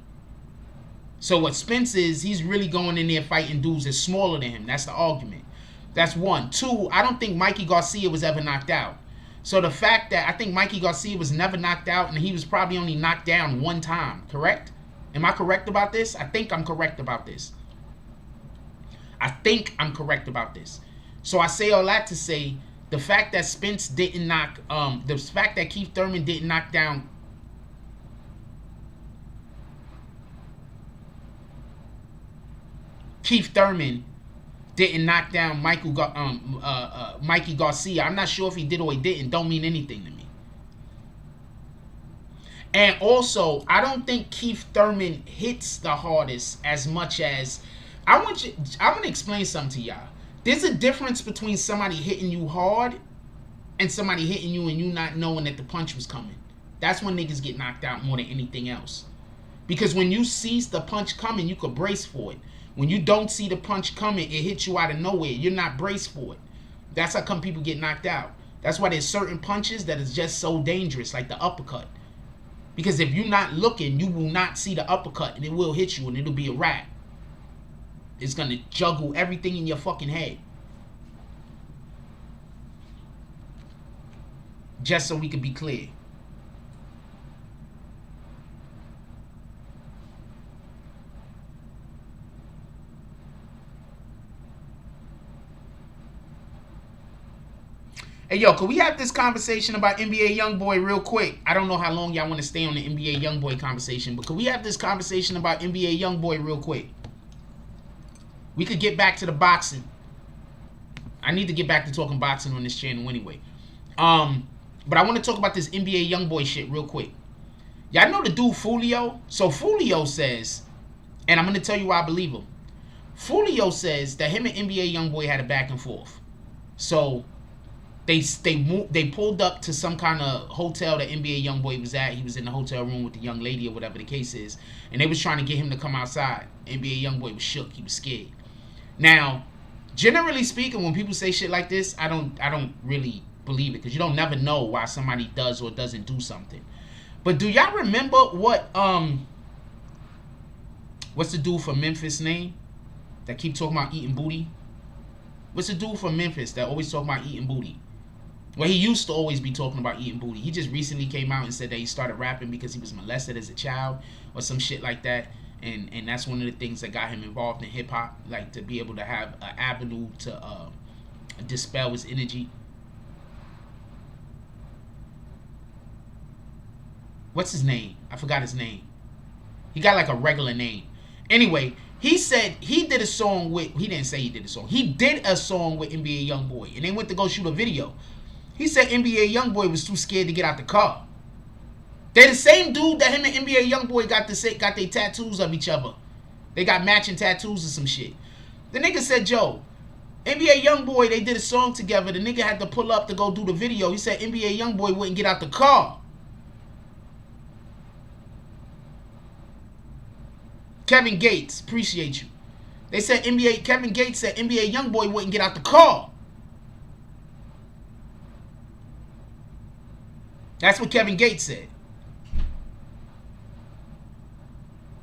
So what Spence is, he's really going in there fighting dudes that's smaller than him. That's the argument. That's one. Two, I don't think Mikey Garcia was ever knocked out. So the fact that I think Mikey Garcia was never knocked out, and he was probably only knocked down one time, correct? Am I correct about this? I think I'm correct about this. So I say all that to say the fact that Spence didn't knock, the fact that Keith Thurman didn't knock down Mikey Garcia. I'm not sure if he did or he didn't. Don't mean anything to me. And also, I don't think Keith Thurman hits the hardest as much as I want to explain something to y'all. There's a difference between somebody hitting you hard and somebody hitting you and you not knowing that the punch was coming. That's when niggas get knocked out more than anything else. Because when you see the punch coming, you could brace for it. When you don't see the punch coming, it hits you out of nowhere. You're not braced for it. That's how come people get knocked out. That's why there's certain punches that is just so dangerous, like the uppercut. Because if you're not looking, you will not see the uppercut, and it will hit you, and it'll be a wrap. It's going to juggle everything in your fucking head. Just so we can be clear. Hey, yo, could we have this conversation about NBA Youngboy real quick? I don't know how long y'all want to stay on the NBA Youngboy conversation, but could we have this conversation about NBA Youngboy real quick? We could get back to the boxing. I need to get back to talking boxing on this channel anyway. But I want to talk about this NBA Youngboy shit real quick. Y'all know the dude Foolio? So Foolio says, and I'm going to tell you why I believe him. Foolio says that him and NBA Youngboy had a back and forth. So they pulled up to some kind of hotel that NBA Youngboy was at. He was in the hotel room with the young lady or whatever the case is. And they was trying to get him to come outside. NBA Youngboy was shook. He was scared. Now, generally speaking, when people say shit like this, I don't really believe it. Because you don't never know why somebody does or doesn't do something. But do y'all remember what, what's the dude from Memphis name? That keep talking about eating booty? What's the dude from Memphis that always talk about eating booty? Well, he used to always be talking about eating booty. He just recently came out and said that he started rapping because he was molested as a child or some shit like that. And that's one of the things that got him involved in hip-hop, like to be able to have an avenue to dispel his energy. What's his name? I forgot his name. He got like a regular name. Anyway, he said he did a song with, he didn't say he did a song. He did a song with NBA Youngboy, and they went to go shoot a video. He said NBA Youngboy was too scared to get out the car. They're the same dude that him and NBA Youngboy got their tattoos of each other. They got matching tattoos or some shit. The nigga said, yo, NBA Youngboy, they did a song together. The nigga had to pull up to go do the video. He said NBA Youngboy wouldn't get out the car. Kevin Gates, appreciate you. They said Kevin Gates said NBA Youngboy wouldn't get out the car. That's what Kevin Gates said.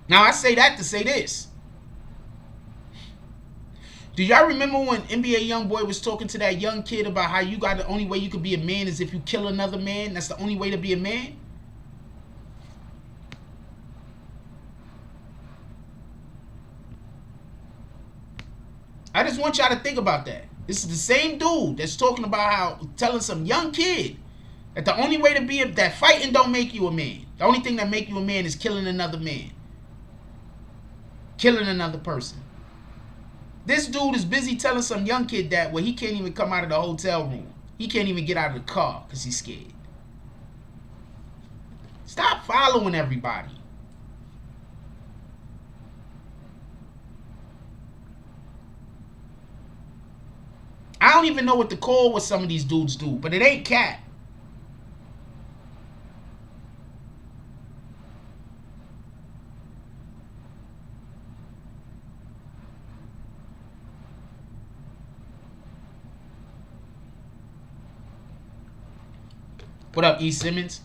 Now I say that to say this. Do y'all remember when NBA Youngboy was talking to that young kid about how you got the only way you could be a man is if you kill another man? That's the only way to be a man? I just want y'all to think about that. This is the same dude that's talking about how, telling some young kid that the only way to be that fighting don't make you a man. The only thing that make you a man is killing another man. Killing another person. This dude is busy telling some young kid that where he can't even come out of the hotel room. He can't even get out of the car because he's scared. Stop following everybody. I don't even know what to call what some of these dudes do, but it ain't cat. What up, E. Simmons?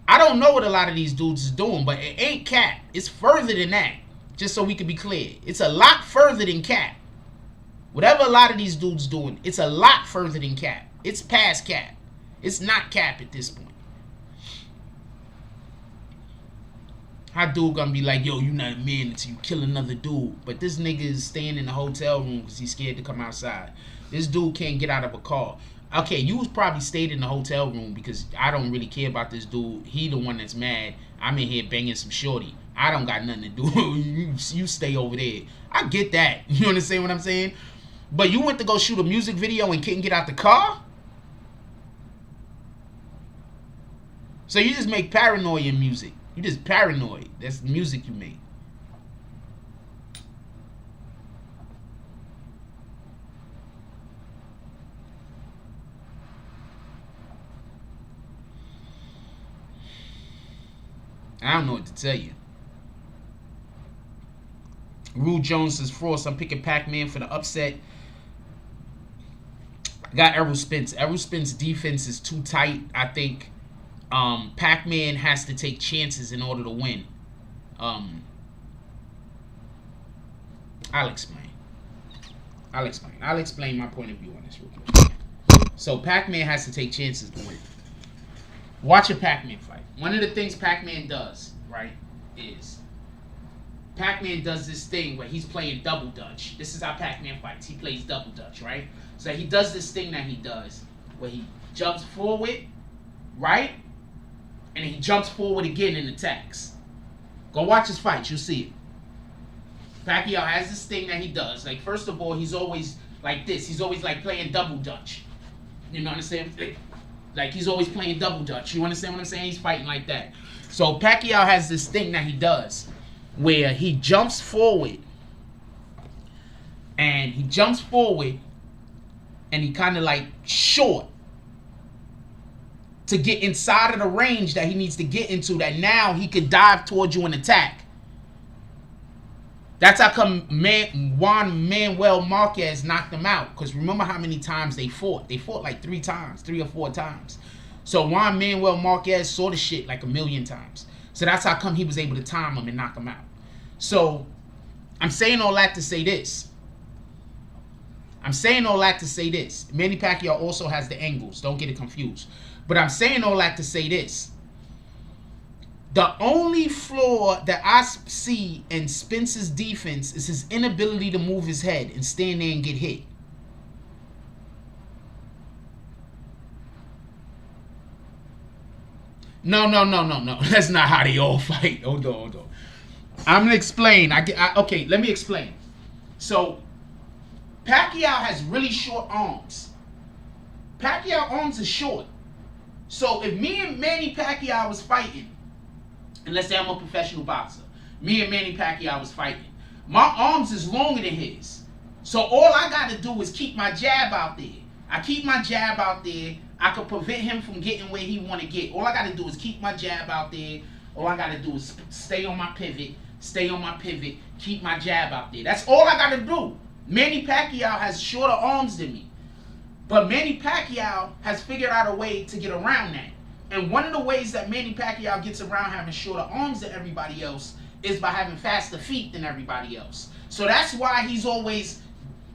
I don't know what a lot of these dudes is doing, but it ain't cat. It's further than that. Just so we can be clear. It's a lot further than cat. Whatever a lot of these dudes doing, it's a lot further than cap. It's past cap. It's not cap at this point. How dude gonna be like, yo, you not a man until you kill another dude? But this nigga is staying in the hotel room because he's scared to come outside. This dude can't get out of a car. Okay, you was probably stayed in the hotel room because I don't really care about this dude. He the one that's mad. I'm in here banging some shorty. I don't got nothing to do. you stay over there. I get that. You understand what I'm saying? But you went to go shoot a music video and couldn't get out the car? So you just make paranoia in music. You just paranoid. That's the music you make. I don't know what to tell you. Rue Jones says, Frost, I'm picking Pac-Man for the upset. I got Errol Spence. Errol Spence's defense is too tight. I think Pac-Man has to take chances in order to win. I'll explain. I'll explain my point of view on this real quick. So Pac-Man has to take chances to win. Watch a Pac-Man fight. One of the things Pac-Man does, right, is Pac-Man does this thing where he's playing double dutch. This is how Pac-Man fights. He plays double dutch, right? So he does this thing that he does where he jumps forward, right? And then he jumps forward again and attacks. Go watch his fights. You'll see it. Pacquiao has this thing that he does. Like, first of all, he's always like this. He's always like playing double dutch. You know what I'm saying? Like he's always playing double dutch. You understand what I'm saying? He's fighting like that. So Pacquiao has this thing that he does where he jumps forward and he kind of like short to get inside of the range that he needs to get into, that now he could dive towards you and attack. That's how come Juan Manuel Marquez knocked him out. Because remember how many times they fought. They fought like 3 or 4 times. So Juan Manuel Marquez saw the shit like a million times. So that's how come he was able to time him and knock him out. So I'm saying all that to say this. Manny Pacquiao also has the angles. Don't get it confused. But I'm saying all that to say this. The only flaw that I see in Spence's defense is his inability to move his head and stand there and get hit. No. That's not how they all fight. Hold on. I'm going to explain. Okay, let me explain. So, Pacquiao has really short arms. Pacquiao arms are short. So, if me and Manny Pacquiao was fighting, and let's say I'm a professional boxer. Me and Manny Pacquiao was fighting. My arms is longer than his. So all I got to do is keep my jab out there. I keep my jab out there. I can prevent him from getting where he want to get. All I got to do is keep my jab out there. All I got to do is stay on my pivot. Keep my jab out there. That's all I got to do. Manny Pacquiao has shorter arms than me. But Manny Pacquiao has figured out a way to get around that. And one of the ways that Manny Pacquiao gets around having shorter arms than everybody else is by having faster feet than everybody else. So that's why he's always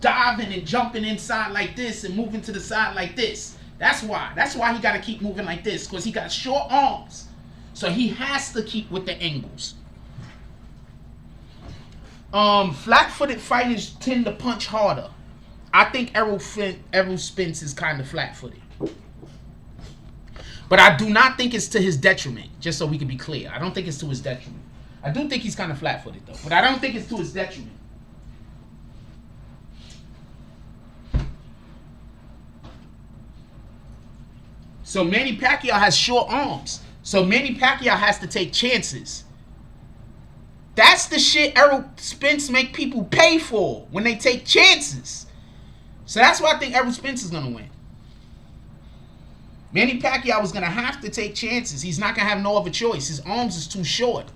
diving and jumping inside like this and moving to the side like this. That's why. That's why he got to keep moving like this, because he got short arms. So he has to keep with the angles. Flat-footed fighters tend to punch harder. I think Errol Spence is kind of flat-footed. But I do not think it's to his detriment, just so we can be clear. I don't think it's to his detriment. I do think he's kind of flat-footed, though. But I don't think it's to his detriment. So Manny Pacquiao has short arms. So Manny Pacquiao has to take chances. That's the shit Errol Spence make people pay for when they take chances. So that's why I think Errol Spence is going to win. Manny Pacquiao is going to have to take chances. He's not going to have no other choice. His arms is too short.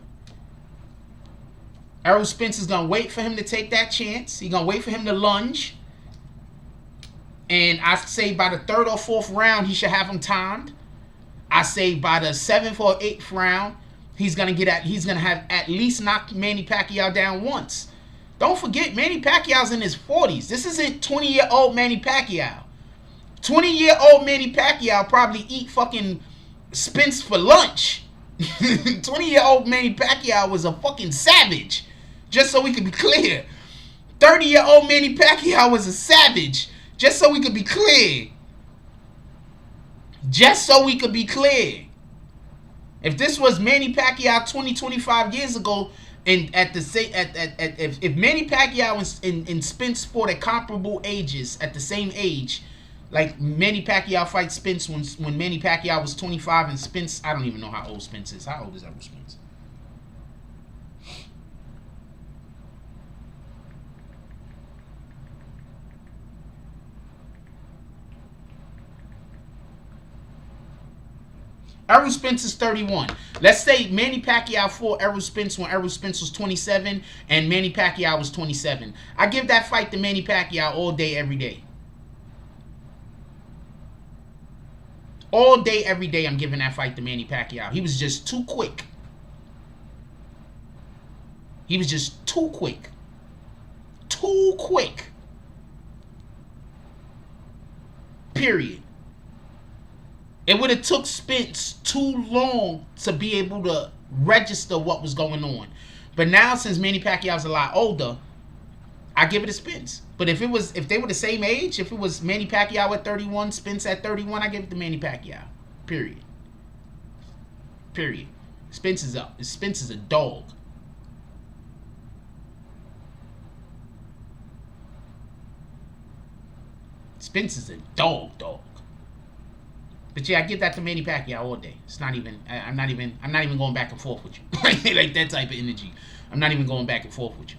Errol Spence is going to wait for him to take that chance. He's going to wait for him to lunge. And I say by the 3rd or 4th round, he should have him timed. I say by the 7th or 8th round, he's gonna have at least knocked Manny Pacquiao down once. Don't forget, Manny Pacquiao's in his 40s. This isn't 20-year-old Manny Pacquiao. 20-year-old Manny Pacquiao probably eat fucking Spence for lunch. 20-year-old Manny Pacquiao was a fucking savage. Just so we could be clear. 30-year-old Manny Pacquiao was a savage. Just so we could be clear. Just so we could be clear. If this was Manny Pacquiao 25 years ago, and if Manny Pacquiao and Spence fought at comparable ages, at the same age, like Manny Pacquiao fight Spence when Manny Pacquiao was 25 and Spence, I don't even know how old Spence is. How old is Errol Spence? Errol Spence is 31. Let's say Manny Pacquiao fought Errol Spence when Errol Spence was 27 and Manny Pacquiao was 27. I give that fight to Manny Pacquiao all day, every day. All day, every day, I'm giving that fight to Manny Pacquiao. He was just too quick. He was just too quick. Too quick. Period. It would have took Spence too long to be able to register what was going on. But now, since Manny Pacquiao's a lot older, I give it to Spence. But if they were the same age, if it was Manny Pacquiao at 31, Spence at 31, I give it to Manny Pacquiao. Period. Period. Spence is up. Spence is a dog. Spence is a dog. But yeah, I give that to Manny Pacquiao all day. It's not even. I'm not even going back and forth with you. Like that type of energy. I'm not even going back and forth with you.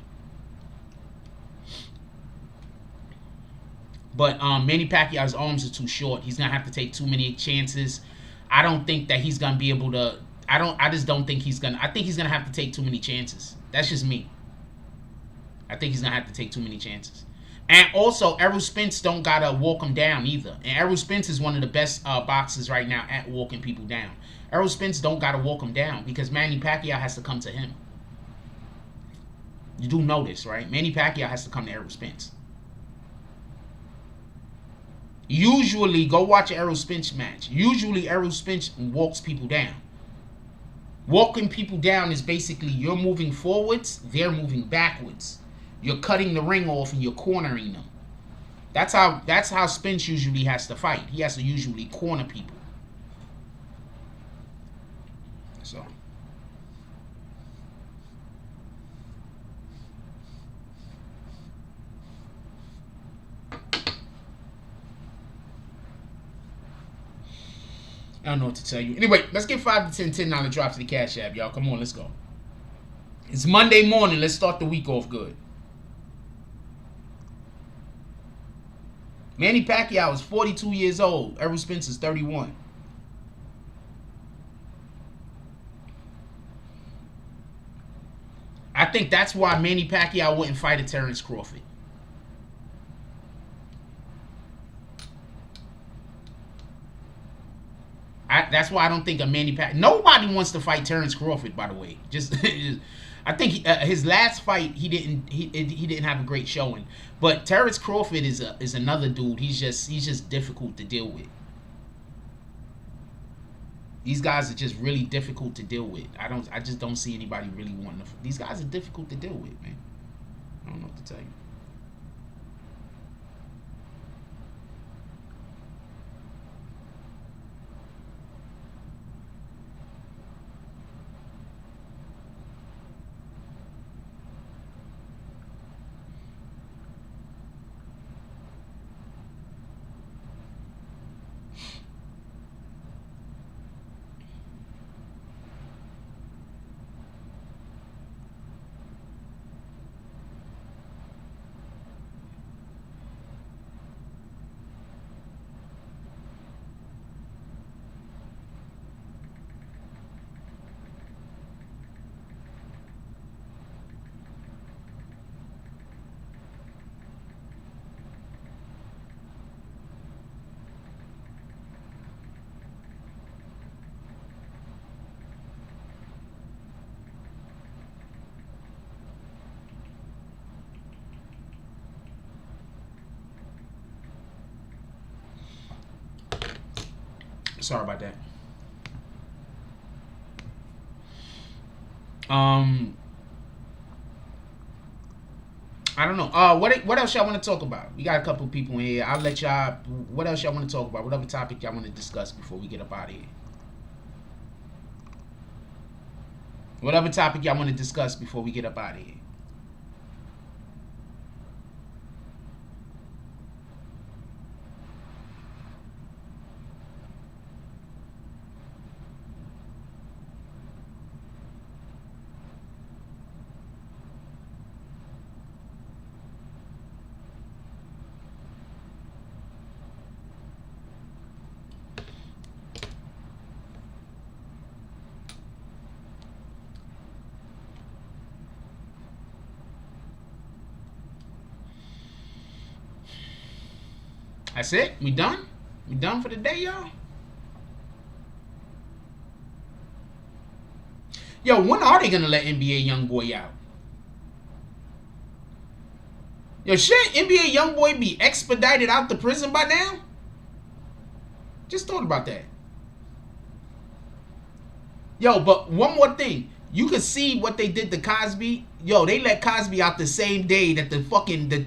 But Manny Pacquiao's arms are too short. He's gonna have to take too many chances. I don't think that he's gonna be able to. I just don't think he's gonna. I think he's gonna have to take too many chances. That's just me. I think he's gonna have to take too many chances. And also, Errol Spence don't gotta walk him down either. And Errol Spence is one of the best boxers right now at walking people down. Errol Spence don't gotta walk him down because Manny Pacquiao has to come to him. You do know this, right? Manny Pacquiao has to come to Errol Spence. Usually, go watch an Errol Spence match. Usually, Errol Spence walks people down. Walking people down is basically you're moving forwards, they're moving backwards. You're cutting the ring off and you're cornering them. That's how Spence usually has to fight. He has to usually corner people. So. I don't know what to tell you. Anyway, let's get 5 to 10 $10 drops to the Cash App, y'all. Come on, let's go. It's Monday morning. Let's start the week off good. Manny Pacquiao is 42 years old. Errol Spence is 31. I think that's why Manny Pacquiao wouldn't fight a Terrence Crawford. That's why I don't think a Manny Pacquiao. Nobody wants to fight Terrence Crawford, by the way. I think his last fight he didn't have a great showing. But Terrence Crawford is another dude. He's just difficult to deal with. These guys are just really difficult to deal with. I just don't see anybody really wanting to. These guys are difficult to deal with, man. I don't know what to tell you. Sorry about that. I don't know. What else y'all want to talk about? We got a couple people in here. I'll let y'all. What else y'all want to talk about? Whatever topic y'all want to discuss before we get up out of here. Whatever topic y'all want to discuss before we get up out of here. That's it? We done? We done for the day, y'all? Yo, when are they gonna let NBA Youngboy out? Yo, shit, NBA Youngboy be expedited out the prison by now? Just thought about that. Yo, but one more thing. You can see what they did to Cosby. Yo, they let Cosby out the same day that the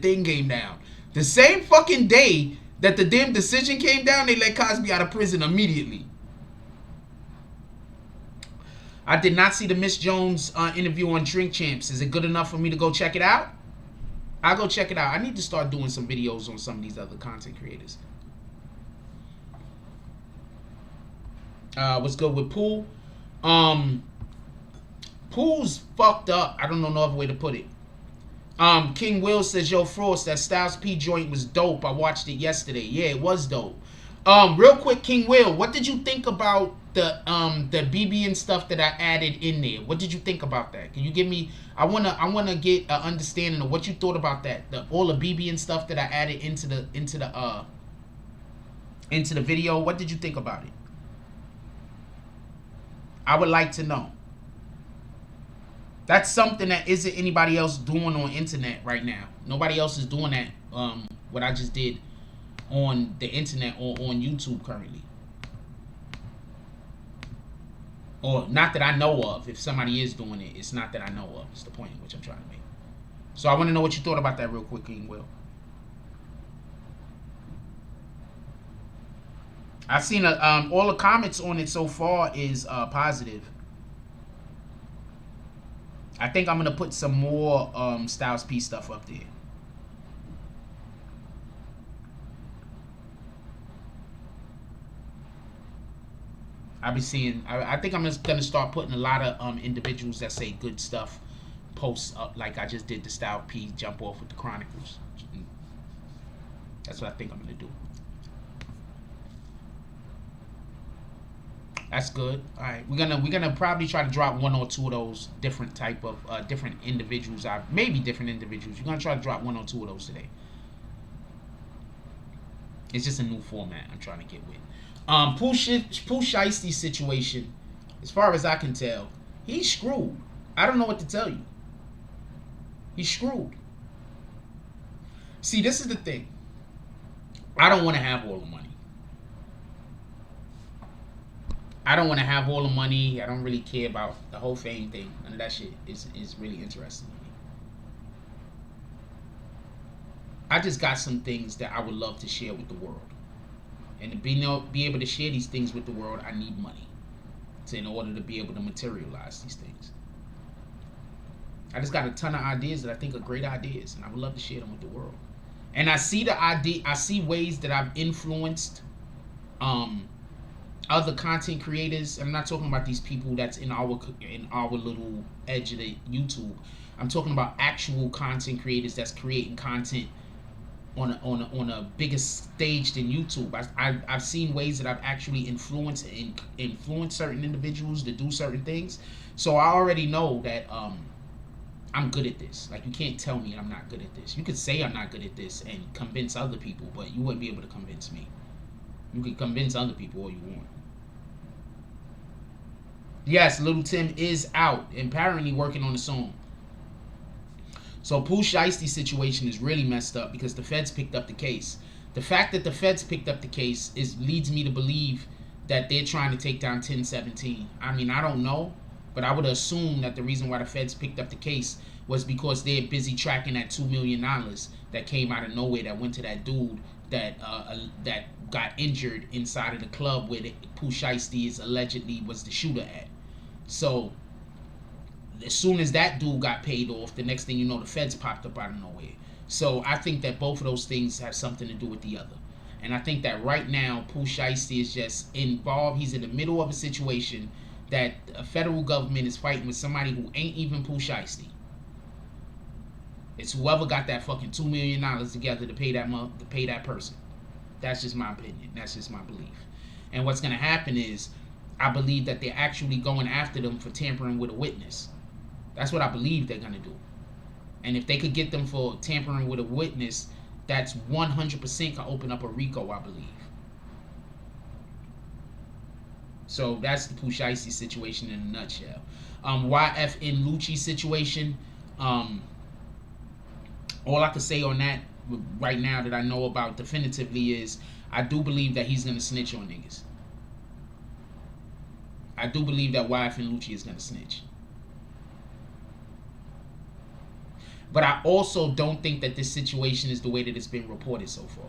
thing came down. The same fucking day that the damn decision came down, they let Cosby out of prison immediately. I did not see the Miss Jones interview on Drink Champs. Is it good enough for me to go check it out? I'll go check it out. I need to start doing some videos on some of these other content creators. What's good with Pool? Pool's fucked up. I don't know no other way to put it. King Will says, yo, Frost, that Styles P joint was dope. I watched it yesterday. Yeah, it was dope. Real quick, King Will, what did you think about the BBN stuff that I added in there? What did you think about that? Can you give me? I wanna get an understanding of what you thought about that. All the BBN stuff that I added into the video. What did you think about it? I would like to know. That's something that isn't anybody else doing on internet right now. Nobody else is doing that. What I just did on the internet or on YouTube currently. Or not that I know of. If somebody is doing it, it's not that I know of. It's the point which I'm trying to make. So I want to know what you thought about that real quick, King Will. I've seen all the comments on it so far is positive. I think I'm gonna put some more Styles P stuff up there. I'll be seeing. I think I'm just gonna start putting a lot of individuals that say good stuff posts up, like I just did the Styles P jump off with the Chronicles. That's what I think I'm gonna do. That's good. All right, we're gonna probably try to drop one or two of those different type of different individuals. Maybe different individuals. We're gonna try to drop one or two of those today. It's just a new format I'm trying to get with. Pooh Shiesty's situation, as far as I can tell, he's screwed. I don't know what to tell you. He's screwed. See, this is the thing. I don't want to have all the money. I don't want to have all the money. I don't really care about the whole fame thing. None of that shit is really interesting to me. I just got some things that I would love to share with the world. And to be able to share these things with the world, I need money. In order to be able to materialize these things. I just got a ton of ideas that I think are great ideas. And I would love to share them with the world. And I see the idea. I see ways that I've influenced other content creators. I'm not talking about these people that's in our little edge of the YouTube. I'm talking about actual content creators that's creating content on a bigger stage than YouTube. I've seen ways that I've actually influenced certain individuals to do certain things. So I already know that I'm good at this. Like, you can't tell me I'm not good at this. You could say I'm not good at this and convince other people, but you wouldn't be able to convince me. You can convince other people all you want. Yes, Little Tim is out and apparently working on a song. So Pooh Shiesty's situation is really messed up because the feds picked up the case. The fact that the feds picked up the case leads me to believe that they're trying to take down 1017. I mean, I don't know, but I would assume that the reason why the feds picked up the case was because they're busy tracking that $2 million that came out of nowhere that went to that dude that got injured inside of the club where Pooh Shiesty is allegedly was the shooter at. So as soon as that dude got paid off, the next thing you know, the feds popped up out of nowhere. So I think that both of those things have something to do with the other. And I think that right now, Pooh Shiesty is just involved. He's in the middle of a situation that a federal government is fighting with somebody who ain't even Pooh Shiesty. It's whoever got that fucking $2 million together to pay that person. That's just my opinion. That's just my belief. And what's going to happen is, I believe that they're actually going after them for tampering with a witness. That's what I believe they're going to do. And if they could get them for tampering with a witness, that's 100% can open up a RICO, I believe. So that's the Pooh Shiesty situation in a nutshell. YFN Lucci situation. All I can say on that right now that I know about definitively is I do believe that he's going to snitch on niggas. I do believe that YFN Lucci is going to snitch. But I also don't think that this situation is the way that it's been reported so far.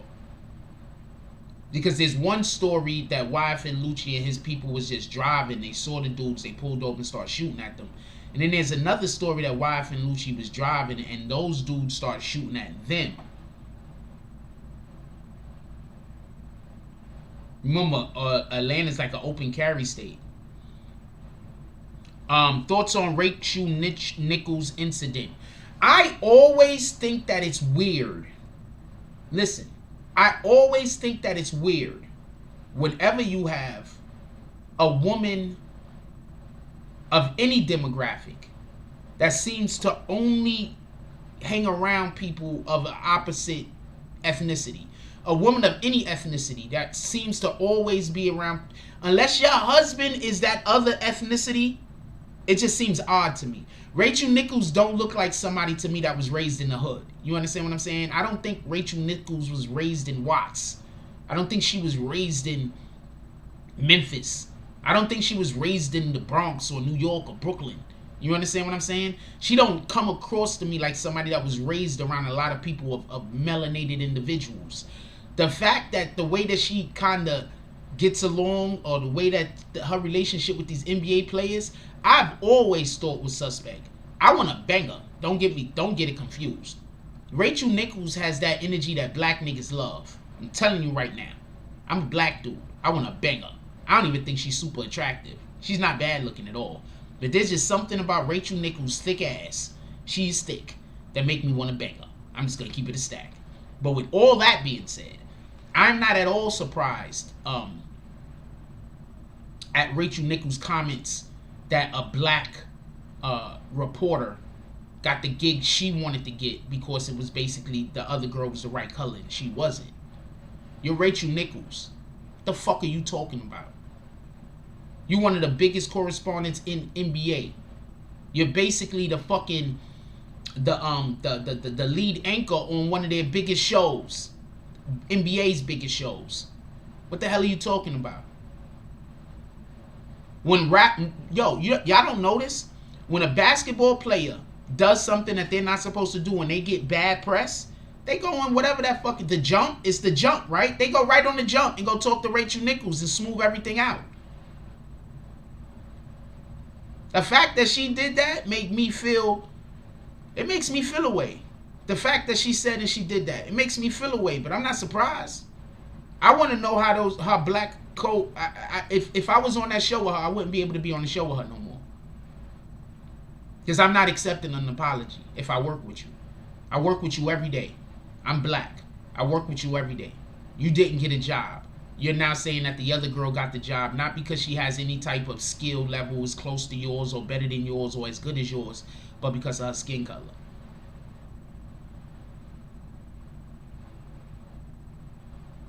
Because there's one story that YFN Lucci and his people was just driving. They saw the dudes, they pulled over and started shooting at them. And then there's another story that YFN Lucci was driving and those dudes started shooting at them. Remember, Atlanta's like an open carry state. Thoughts on Rachel Nichols incident. I always think that it's weird. Listen, I always think that it's weird whenever you have a woman of any demographic that seems to only hang around people of the opposite ethnicity. A woman of any ethnicity that seems to always be around, unless your husband is that other ethnicity, it just seems odd to me. Rachel Nichols don't look like somebody to me that was raised in the hood. You understand what I'm saying? I don't think Rachel Nichols was raised in Watts. I don't think she was raised in Memphis. I don't think she was raised in the Bronx or New York or Brooklyn. You understand what I'm saying? She don't come across to me like somebody that was raised around a lot of people of melanated individuals. The fact that the way that she kind of gets along, or the way that her relationship with these NBA players, I've always thought was suspect. I want to bang her. Don't get it confused. Rachel Nichols has that energy that black niggas love. I'm telling you right now. I'm a black dude. I want to bang her. I don't even think she's super attractive. She's not bad looking at all. But there's just something about Rachel Nichols' thick ass, she's thick, that make me want to bang her. I'm just going to keep it a stack. But with all that being said, I'm not at all surprised at Rachel Nichols' comments that a black reporter got the gig she wanted to get because it was basically the other girl was the right color and she wasn't. You're Rachel Nichols. What the fuck are you talking about? You're one of the biggest correspondents in NBA. You're basically the fucking the lead anchor on one of their biggest shows, NBA's biggest shows. What the hell are you talking about? When y'all don't notice when a basketball player does something that they're not supposed to do and they get bad press, they go on whatever that fucking the jump. It's the jump, right? They go right on the jump and go talk to Rachel Nichols and smooth everything out. The fact that she did that makes me feel away. The fact that she said and she did that, it makes me feel away, but I'm not surprised. I want to know how black coat. If I was on that show with her, I wouldn't be able to be on the show with her no more. Because I'm not accepting an apology if I work with you. I work with you every day. I'm black. I work with you every day. You didn't get a job. You're now saying that the other girl got the job, not because she has any type of skill level as close to yours or better than yours or as good as yours, but because of her skin color.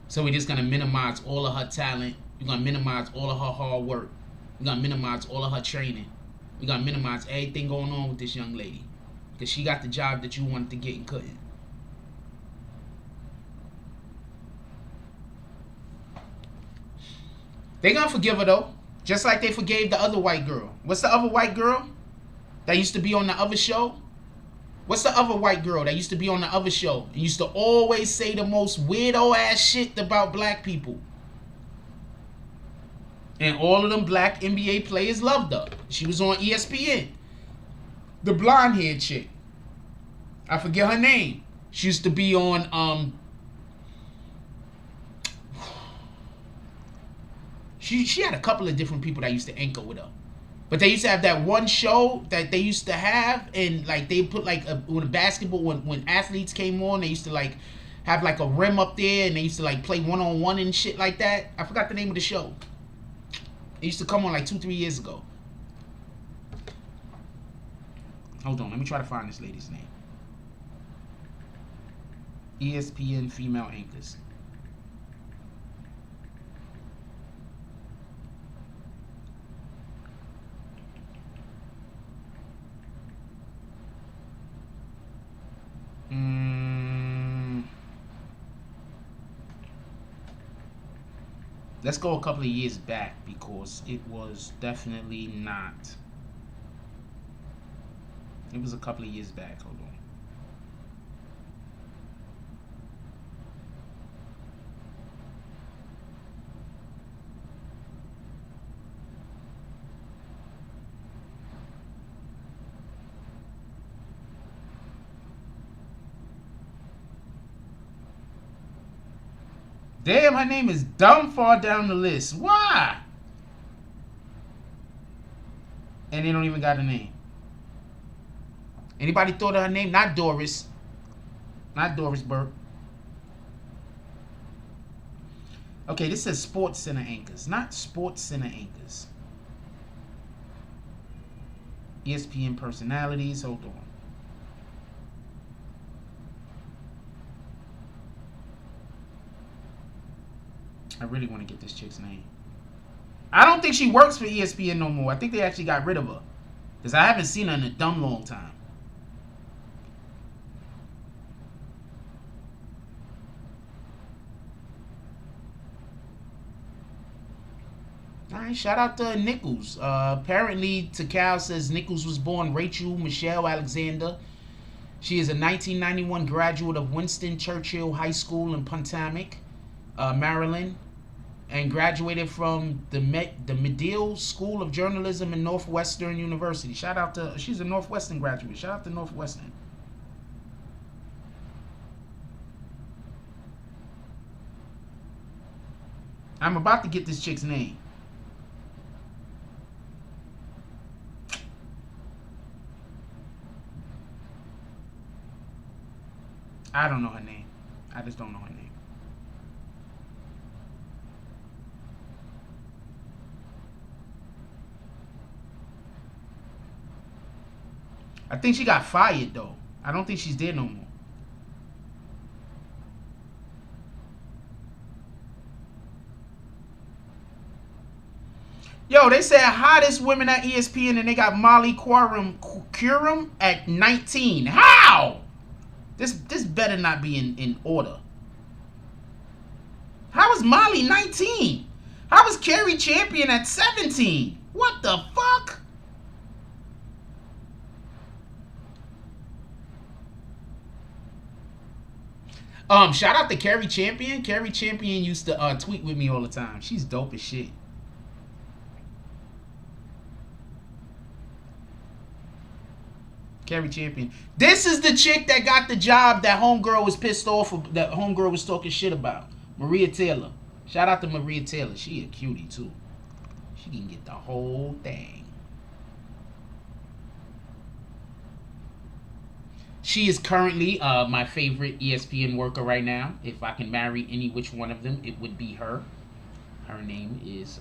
So we're just going to minimize all of her talent. You're going to minimize all of her hard work. You're going to minimize all of her training. We're going to minimize everything going on with this young lady. Because she got the job that you wanted to get and couldn't. They gonna forgive her though. Just like they forgave the other white girl. What's the other white girl that used to be on the other show? What's the other white girl that used to be on the other show and used to always say the most weirdo ass shit about black people? And all of them black NBA players loved her. She was on ESPN. The blonde haired chick. I forget her name. She used to be on She had a couple of different people that used to anchor with her. But they used to have that one show that they used to have, and like they put like when basketball, when athletes came on, they used to like have like a rim up there, and they used to like play one-on-one and shit like that. I forgot the name of the show. It used to come on like 2-3 years ago. Hold on, let me try to find this lady's name. ESPN female anchors. Let's go a couple of years back because it was definitely not. It was a couple of years back. Hold on. Damn, her name is dumb far down the list. Why? And they don't even got a name. Anybody thought of her name? Not Doris. Not Doris Burke. Okay, this says Sports Center anchors. Not Sports Center anchors. ESPN personalities. Hold on. I really want to get this chick's name. I don't think she works for ESPN no more. I think they actually got rid of her. Because I haven't seen her in a dumb long time. Alright, shout out to Nichols. Apparently, Takal says Nichols was born Rachel Michelle Alexander. She is a 1991 graduate of Winston Churchill High School in Potomac, Maryland, and graduated from the Medill School of Journalism in Northwestern University. Shout out to, she's a Northwestern graduate. Shout out to Northwestern. I'm about to get this chick's name. I don't know her name. I just don't know her name. I think she got fired though. I don't think she's there no more. Yo, they said hottest women at ESPN and they got Molly Quorum at 19. How? This better not be in order. How is Molly 19? How is Carrie Champion at 17? What the fuck? Shout out to Carrie Champion. Carrie Champion used to tweet with me all the time. She's dope as shit. Carrie Champion. This is the chick that got the job that homegirl was pissed off of, that homegirl was talking shit about. Maria Taylor. Shout out to Maria Taylor. She a cutie too. She can get the whole thing. She is currently my favorite ESPN worker right now. If I can marry any which one of them, it would be her. Her name is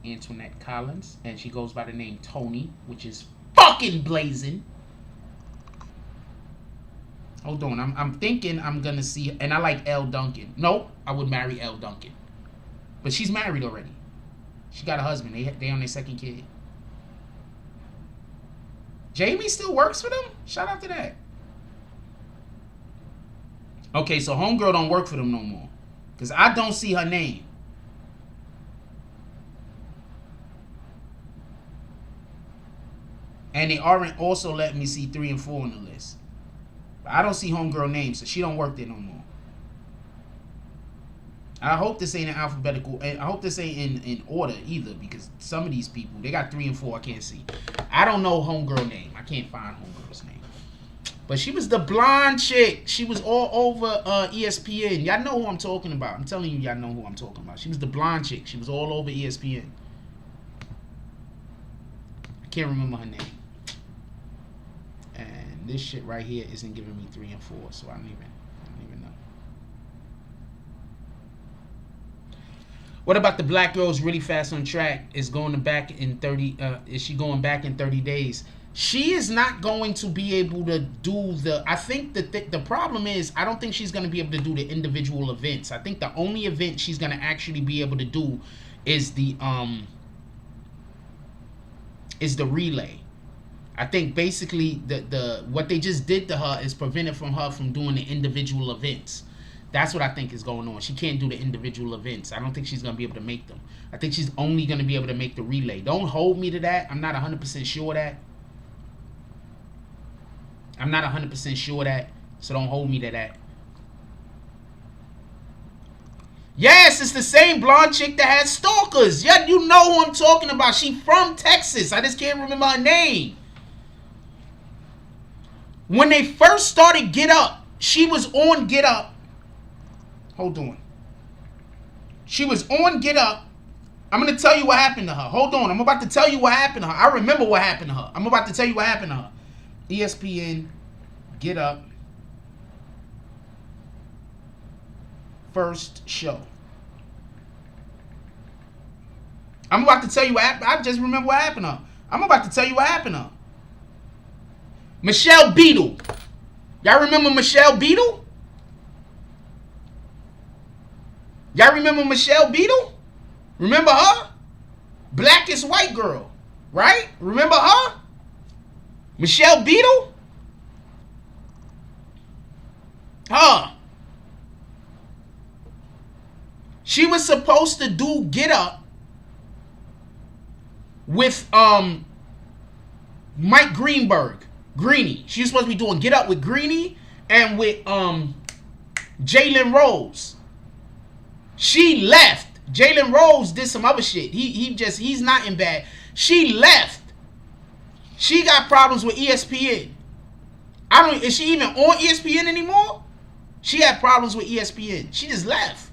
Antoinette Collins, and she goes by the name Tony, which is fucking blazing. Hold on, I'm thinking I'm gonna see, and I like Elle Duncan. Nope, I would marry Elle Duncan, but she's married already. She got a husband. They on their second kid. Jamie still works for them. Shout out to that. Okay, so homegirl don't work for them no more, cause I don't see her name. And they aren't also letting me see 3 and 4 on the list. But I don't see homegirl names, so she don't work there no more. I hope this ain't in alphabetical. I hope this ain't in order either, because some of these people, they got 3 and 4 I can't see. I don't know homegirl name. I can't find homegirl's name. But she was the blonde chick. She was all over ESPN. Y'all know who I'm talking about. I'm telling you, y'all know who I'm talking about. She was the blonde chick. She was all over ESPN. I can't remember her name. And this shit right here isn't giving me 3 and 4, so I don't even know. What about the black girls really fast on track? Is going back in 30? Is she going back in 30 days? She is not going to be able to do the. I think that the problem is I don't think she's going to be able to do the individual events. I think the only event she's going to actually be able to do is the relay. I think basically the what they just did to her is prevented her from doing the individual events. That's what I think is going on. She can't do the individual events. I don't think she's going to be able to make them. I think she's only going to be able to make the relay. Don't hold me to that. I'm not 100% sure of that. I'm not 100% sure of that. So don't hold me to that. Yes, it's the same blonde chick that had stalkers. Yeah, you know who I'm talking about. She from Texas. I just can't remember her name. When they first started Get Up, she was on Get Up. Hold on. She was on Get Up. I'm going to tell you what happened to her. Hold on. I'm about to tell you what happened to her. I remember what happened to her. I'm about to tell you what happened to her. ESPN, Get Up, first show. I'm about to tell you what happened. I just remember what happened to her. I'm about to tell you what happened to her. Michelle Beadle. Y'all remember Michelle Beadle? Y'all remember Michelle Beadle? Remember her? Blackest white girl. Right? Remember her? Michelle Beadle? Huh. She was supposed to do Get Up with Mike Greenberg. Greeny. She was supposed to be doing Get Up with Greeny and with Jalen Rose. She left. Jalen Rose did some other shit. He's not in bad. She left. She got problems with ESPN. Is she even on ESPN anymore? She had problems with ESPN. She just left.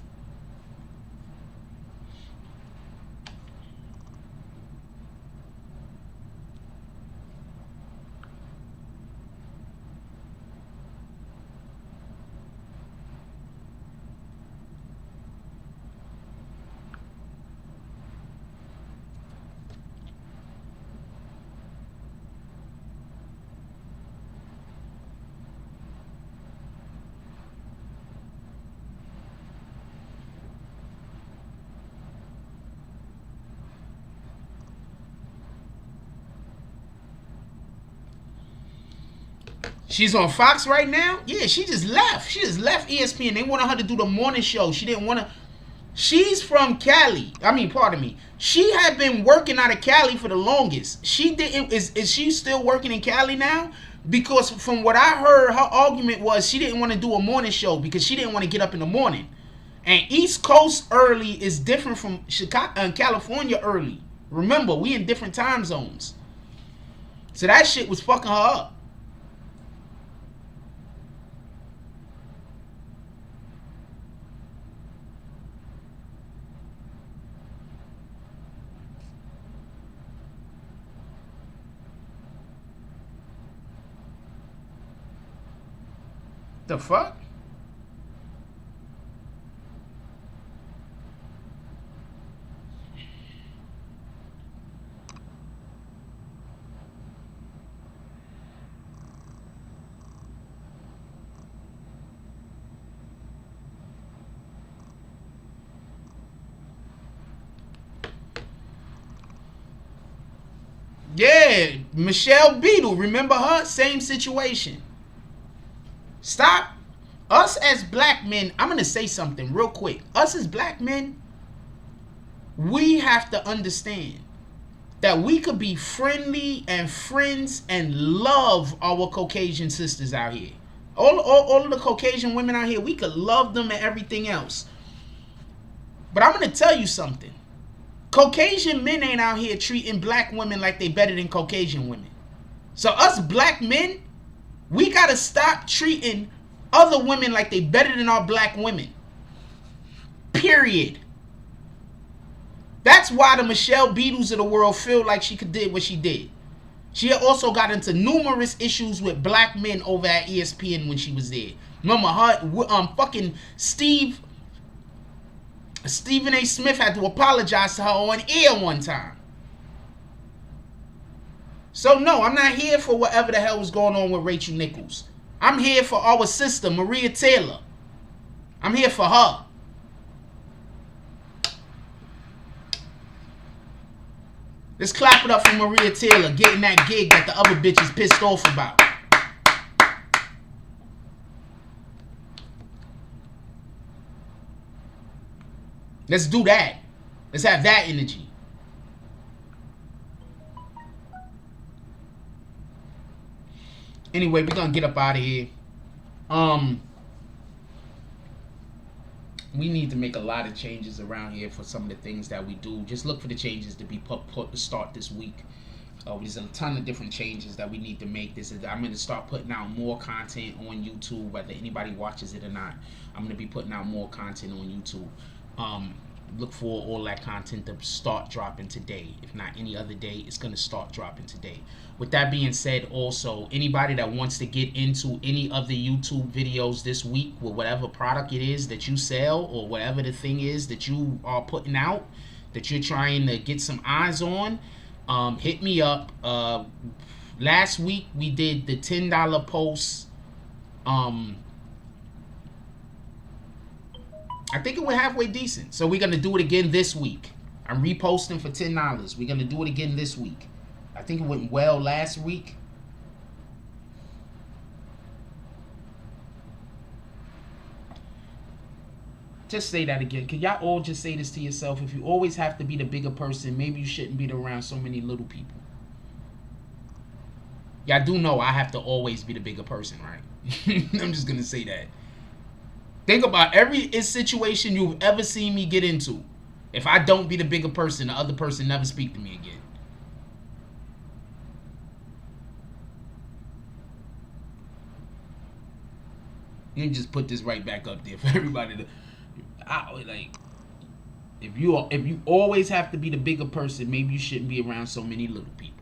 She's on Fox right now? Yeah, she just left. She just left ESPN. They wanted her to do the morning show. She didn't want to. She's from Cali. Pardon me. She had been working out of Cali for the longest. She didn't. Is she still working in Cali now? Because from what I heard, her argument was she didn't want to do a morning show because she didn't want to get up in the morning. And East Coast early is different from Chicago and California early. Remember, we in different time zones. So that shit was fucking her up. The fuck? Yeah, Michelle Beadle. Remember her? Same situation. Stop. Us as black men, I'm going to say something real quick. Us as black men, we have to understand that we could be friendly and friends and love our Caucasian sisters out here. All of the Caucasian women out here, we could love them and everything else. But I'm going to tell you something. Caucasian men ain't out here treating black women like they better than Caucasian women. So us black men, we got to stop treating other women like they better than our black women. Period. That's why the Michelle Beatles of the world feel like she did what she did. She also got into numerous issues with black men over at ESPN when she was there. Remember her, fucking Stephen A. Smith had to apologize to her on air one time. So no, I'm not here for whatever the hell was going on with Rachel Nichols. I'm here for our sister, Maria Taylor. I'm here for her. Let's clap it up for Maria Taylor getting that gig that the other bitches pissed off about. Let's do that. Let's have that energy. Anyway, we're gonna get up out of here. We need to make a lot of changes around here for some of the things that we do. Just look for the changes to be put to start this week. There's a ton of different changes that we need to make. I'm going to start putting out more content on YouTube, whether anybody watches it or not. I'm going to be putting out more content on YouTube. Look for all that content to start dropping today. If not any other day, it's going to start dropping today. With that being said, also, anybody that wants to get into any of the YouTube videos this week with whatever product it is that you sell or whatever the thing is that you are putting out, that you're trying to get some eyes on, hit me up. Last week, we did the $10 post. I think it went halfway decent. So we're going to do it again this week. I'm reposting for $10. We're going to do it again this week. I think it went well last week. Just say that again. Can y'all all just say this to yourself? If you always have to be the bigger person, maybe you shouldn't be around so many little people. Y'all do know I have to always be the bigger person, right? I'm just going to say that. Think about every situation you've ever seen me get into. If I don't be the bigger person, the other person never speak to me again. You can just put this right back up there for everybody to... if you always have to be the bigger person, maybe you shouldn't be around so many little people.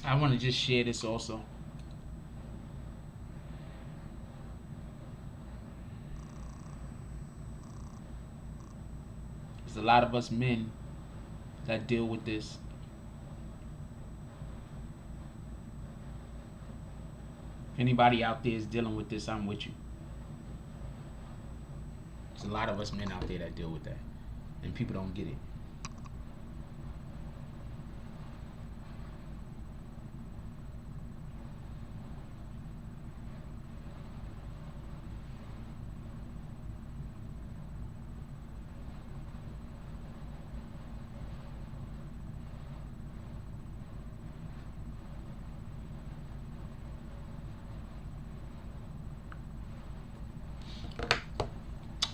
I want to just share this also. There's a lot of us men that deal with this. If anybody out there is dealing with this, I'm with you. There's a lot of us men out there that deal with that, and people don't get it.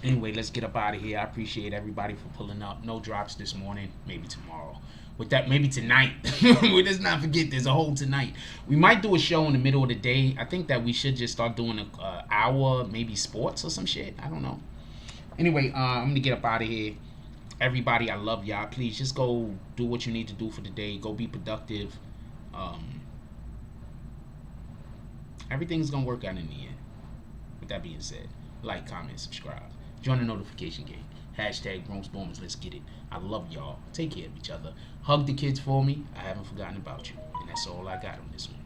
Anyway, let's get up out of here. I appreciate everybody for pulling up. No drops this morning. Maybe tomorrow. With that, maybe tonight. Let's not forget there's a whole tonight. We might do a show in the middle of the day. I think that we should just start doing an hour, maybe sports or some shit. I don't know. Anyway, I'm gonna get up out of here. Everybody, I love y'all. Please just go do what you need to do for the day. Go be productive. Everything's gonna work out in the end. With that being said, like, comment, subscribe. Join the notification game. Hashtag Grown Boomers. Let's get it. I love y'all. Take care of each other. Hug the kids for me. I haven't forgotten about you. And that's all I got on this one.